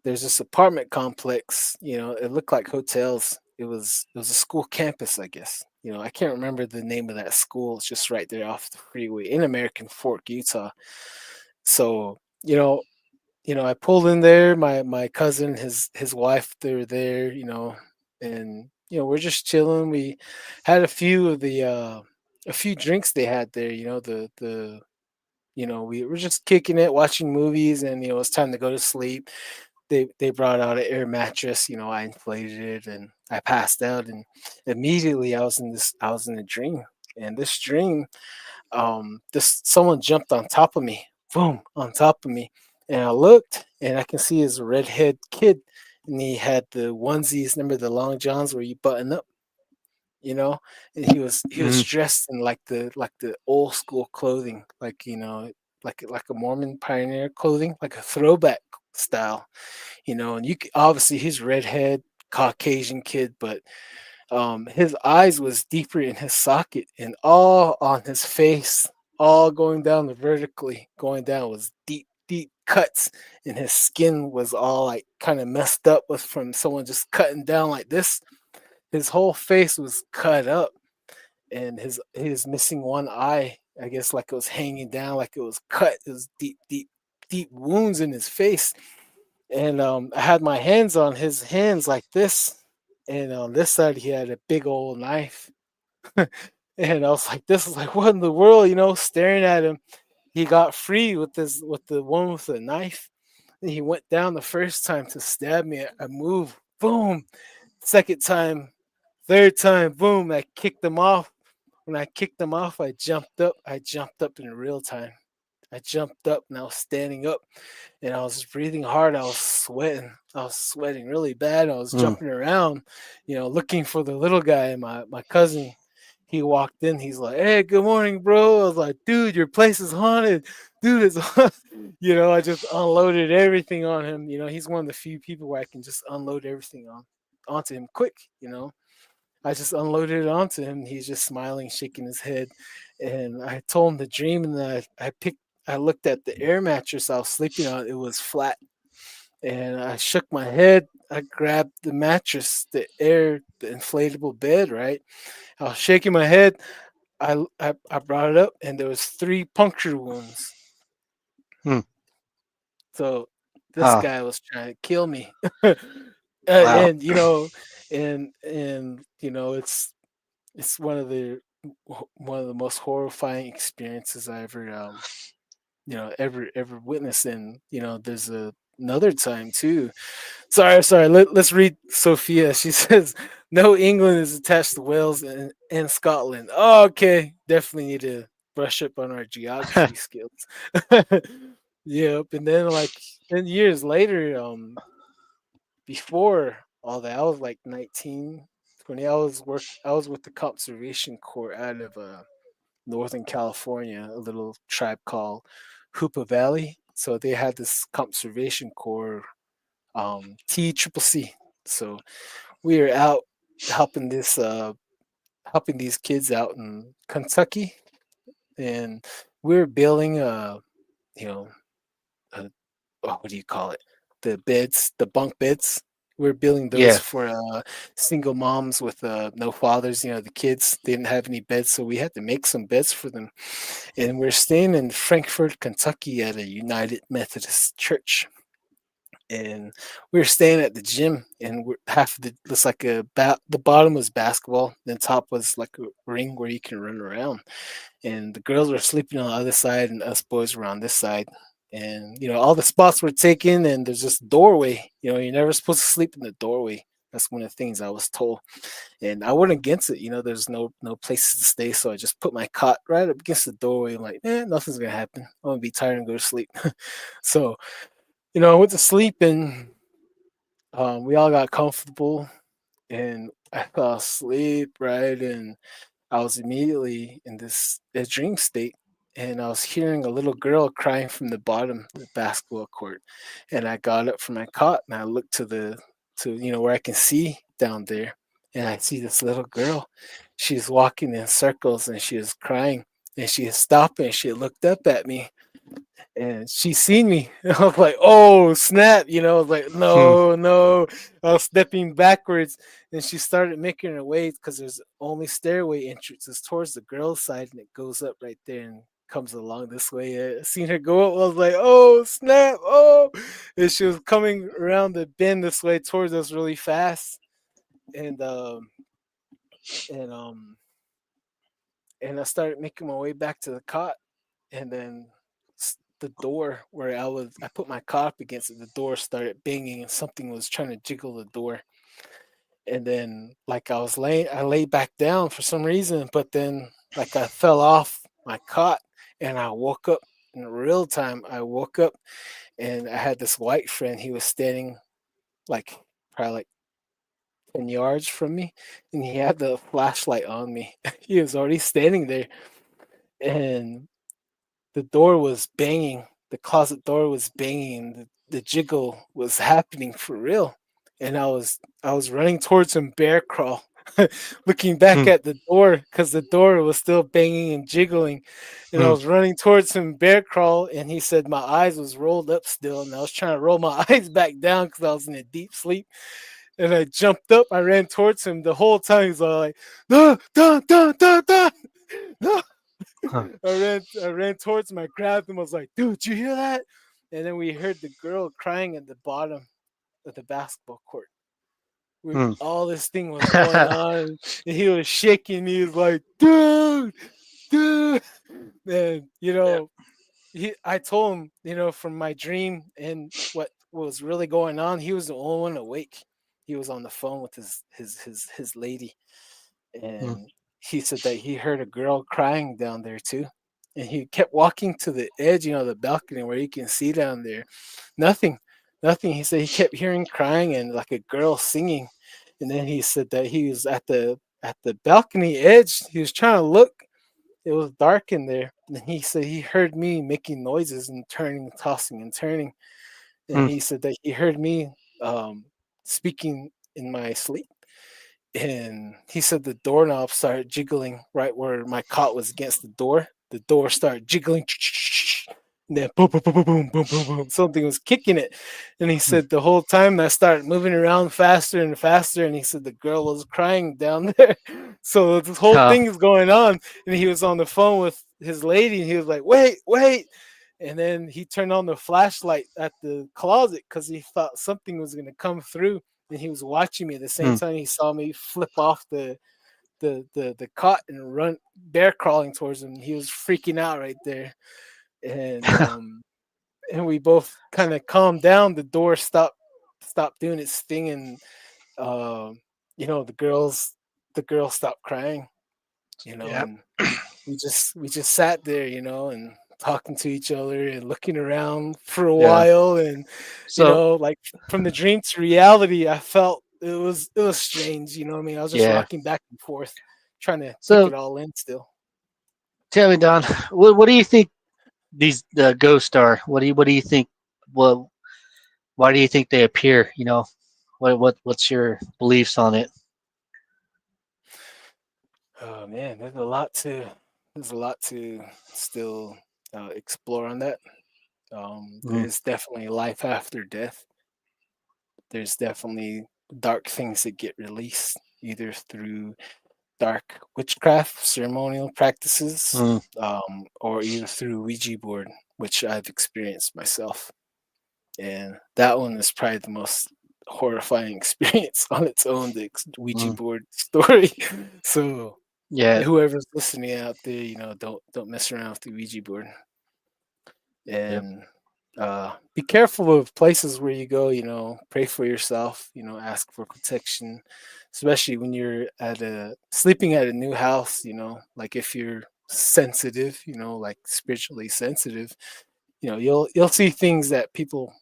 there's this apartment complex. It looked like hotels. It was a school campus, I guess. I can't remember the name of that school. It's just right there off the freeway in American Fork, Utah. So I pulled in there. My cousin, his wife, they were there. And we're just chilling. We had a few drinks they had there. We were just kicking it, watching movies, and it's time to go to sleep. They brought out an air mattress. I inflated it, and I passed out, and immediately I was in a dream, and this dream, this someone jumped on top of me, boom, on top of me, and I looked, and I can see his redhead kid, and he had the onesies, remember the long johns where you button up, you know, and he was mm, dressed in like the old school clothing, like like a Mormon pioneer clothing, like a throwback style, and obviously he's redhead Caucasian kid, but his eyes was deeper in his socket, and all on his face, all going down the vertically going down was deep cuts, and his skin was all like kind of messed up with from someone just cutting down like this. His whole face was cut up, and his missing one eye, I guess, like it was hanging down, like it was cut. It was deep wounds in his face, and I had my hands on his hands like this, and on this side he had a big old knife, and I was like, "This is like what in the world?" Staring at him. He got free with the one with the knife, and he went down the first time to stab me. I moved, boom. Second time, third time, boom. I kicked him off. When I kicked him off, I jumped up. I jumped up in real time. I jumped up and I was standing up, and I was breathing hard. I was sweating. I was sweating really bad. I was mm. jumping around, looking for the little guy. My cousin, he walked in. He's like, "Hey, good morning, bro." I was like, "Dude, your place is haunted. Dude, it's haunted." I just unloaded everything on him. He's one of the few people where I can just unload everything onto him quick. I just unloaded it onto him. He's just smiling, shaking his head. And I told him the dream, and then I looked at the air mattress I was sleeping on. It was flat. And I shook my head. I grabbed the mattress, the inflatable bed, right? I was shaking my head. I brought it up, and there was three puncture wounds. Hmm. So this Huh. guy was trying to kill me. Wow. And it's one of the most horrifying experiences I ever ever witnessed. And there's another time too. Sorry. Let's read Sophia. She says no, England is attached to Wales and Scotland. Oh, okay, definitely need to brush up on our geography skills. Yep. And then like 10 years later, before all that, I was like 19, 20. I was with the Conservation Corps out of Northern California, a little tribe called Hoopa Valley. So they had this Conservation Corps TCCC. So we were out helping helping these kids out in Kentucky, and we were building you know a, what do you call it? The beds, the bunk beds. We're building those Yeah. for single moms with no fathers. You know, the kids they didn't have any beds, so we had to make some beds for them. And we're staying in Frankfort, Kentucky, at a United Methodist church. And we were staying at the gym, and half of the looks like the bottom was basketball, then top was like a ring where you can run around. And the girls were sleeping on the other side, and us boys were on this side. And all the spots were taken, and there's this doorway. You're never supposed to sleep in the doorway. That's one of the things I was told, and I went against it. There's no places to stay, so I just put my cot right up against the doorway. I'm like, nothing's gonna happen. I'm gonna be tired and go to sleep. So I went to sleep, and we all got comfortable, and I fell asleep, right? And I was immediately in this a dream state, and I was hearing a little girl crying from the bottom of the basketball court. And I got up from my cot, and I looked to where I can see down there, and I see this little girl. She's walking in circles, and she is crying, and she is stopping. She looked up at me, and she seen me. I was like, "Oh snap!" I was like, Hmm. "No, no!" I was stepping backwards, and she started making her way because there's only stairway entrances towards the girls' side, and it goes up right there and comes along this way. I seen her go up. I was like, "Oh snap! Oh!" And she was coming around the bend this way towards us really fast, and and um and I started making my way back to the cot, and then the door where I put my cot up against it, the door started banging, and something was trying to jiggle the door. And then, like, I laid back down for some reason, but then, like, I fell off my cot, and I woke up in real time. I woke up, and I had this white friend. He was standing, like, probably like 10 yards from me, and he had the flashlight on me. He was already standing there, and the door was banging, the closet door was banging, and the jiggle was happening for real. And I was running towards him bear crawl, looking back Hmm. at the door because the door was still banging and jiggling. And I Hmm. was running towards him bear crawl, and he said my eyes was rolled up still, and I was trying to roll my eyes back down because I was in a deep sleep. And I jumped up, I ran towards him the whole time. He's all like, no, don't, don't, no. Huh. I ran towards him. I grabbed him. I was like, "Dude, you hear that?" And then we heard the girl crying at the bottom of the basketball court. Hmm. All this thing was going on, and he was shaking. He was like, "Dude, dude," and Yeah. I told him, from my dream and what was really going on. He was the only one awake. He was on the phone with his lady, Hmm. and he said that he heard a girl crying down there too. And he kept walking to the edge, the balcony where you can see down there. Nothing, nothing. He said he kept hearing crying and like a girl singing. And then he said that he was at the balcony edge. He was trying to look. It was dark in there. And he said he heard me making noises and turning, tossing and turning. And Hmm. he said that he heard me speaking in my sleep, and he said the doorknob started jiggling right where my cot was against the door. The door started jiggling, and then boom, boom, boom, boom, boom, boom, boom, boom. Something was kicking it. And he Hmm. said the whole time I started moving around faster and faster. And he said the girl was crying down there. So this whole Huh. thing is going on. And he was on the phone with his lady, and he was like, "Wait, wait." And then he turned on the flashlight at the closet because he thought something was going to come through, and he was watching me at the same Hmm. time. He saw me flip off the cot and run bear crawling towards him. He was freaking out right there, and we both kind of calmed down. The door stopped doing its thing, and um, the girl stopped crying, Yeah. and we just sat there, and talking to each other and looking around for a Yeah. while, and So like from the dream to reality, I felt it was strange. You know what I mean? I was just yeah. rocking back and forth, trying to take So it all in still. tell me, Don, what do you think these ghosts are? What do you think? Well, why do you think they appear? What's your beliefs on it? Oh man, there's a lot to still explore on that. There Mm, is definitely life after death. There's definitely dark things that get released either through dark witchcraft ceremonial practices, mm, or either through Ouija board, which I've experienced myself. And that one is probably the most horrifying experience on its own, the Ouija mm. board story. So Yeah. whoever's listening out there, don't mess around with the Ouija board, Yep. and be careful of places where you go. Pray for yourself. Ask for protection, especially when you're at a sleeping at a new house. Like if you're sensitive, like spiritually sensitive, you'll see things that people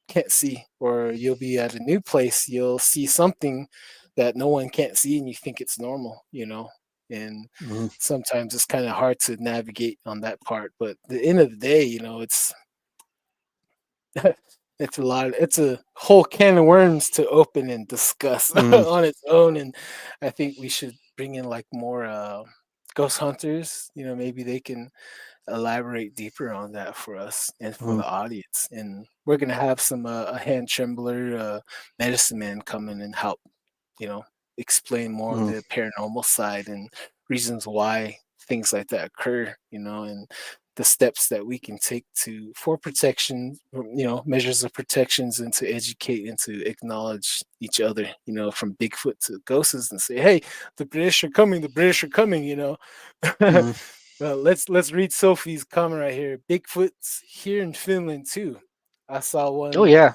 can't see, or you'll be at a new place, you'll see something that no one can't see, and you think it's normal. And Mm, sometimes it's kind of hard to navigate on that part, but at the end of the day, it's a whole can of worms to open and discuss mm, on its own. And I think we should bring in like more ghost hunters. Maybe they can elaborate deeper on that for us and for mm, the audience. And we're gonna have some a hand trembler, medicine man come in and help, you know, explain more of mm, the paranormal side and reasons why things like that occur. And the steps that we can take to for protection, measures of protections, and to educate and to acknowledge each other, from Bigfoot to ghosts, and say, hey, the British are coming, the British are coming. mm. Well, let's read Sophie's comment right here. Bigfoot's here in Finland too. I saw Oh one yeah.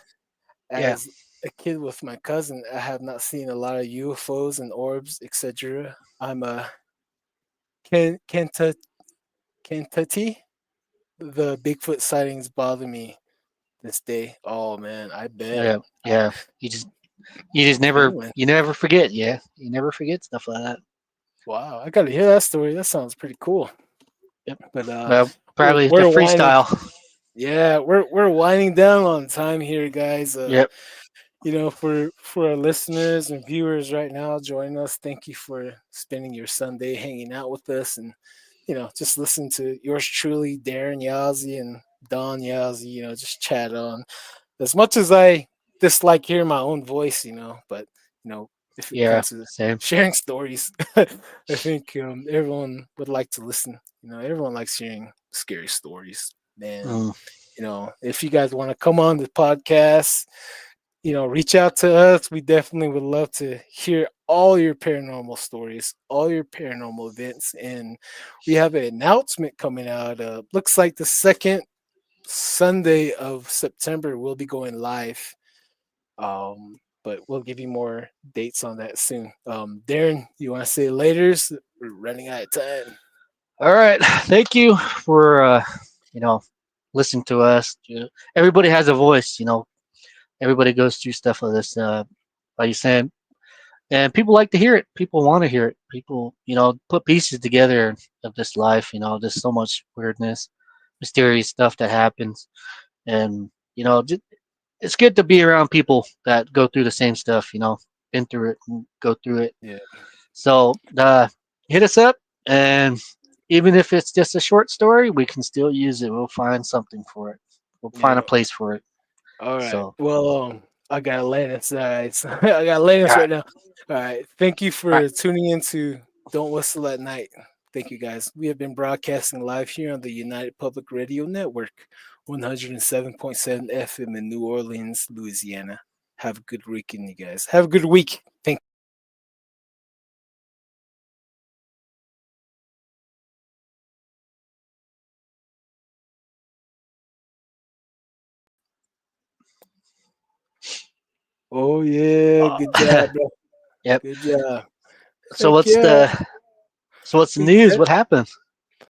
Yeah. as a kid with my cousin. I have not seen a lot of UFOs and orbs, etc. I'm a Kentucky. The Bigfoot sightings bother me this day. Oh man, I bet. Yeah. I, Yeah. You just never Finland. you never forget. Yeah. You never forget stuff like that. Wow, I gotta hear that story. That sounds pretty cool. Yep. But Well, we're probably the we're winding. freestyle. Yeah, we're winding down on time here, guys. Yep. For our listeners and viewers right now joining us, thank you for spending your Sunday hanging out with us, and just listen to yours truly, Darren Yazzie and Don Yazzie. Just chat on. As much as I dislike hearing my own voice, but you know, if it Yeah. comes to Same. sharing stories, I think everyone would like to listen. Everyone likes hearing scary stories, and Mm, if you guys want to come on the podcast, reach out to us. We definitely would love to hear all your paranormal stories, all your paranormal events. And we have an announcement coming out. Looks like the second Sunday of September we'll be going live. But we'll give you more dates on that soon. Darren, you want to say later? We're running out of time. all right. Thank you for you know listening to us. Everybody has a voice. Everybody goes through stuff like this. Like you saying, and people like to hear it. People want to hear it. People, put pieces together of this life. There's so much weirdness, mysterious stuff that happens, and it's good to be around people that go through the same stuff. Been through it and go through it. Yeah, So hit us up, and even if it's just a short story, we can still use it. We'll find something for it. We'll find a yeah. place for it. All right. So, Well, I got Atlantis. All right. So I got Atlantis all right, right now. All right. Thank you all right, for tuning in to Don't Whistle at Night. Thank you, guys. We have been broadcasting live here on the United Public Radio Network, 107.7 FM in New Orleans, Louisiana. Have a good weekend, you guys. Have a good week. Thank Oh, yeah. Good job, bro. yep. Good job. So Heck what's yeah. the so what's the We news? de- What happened?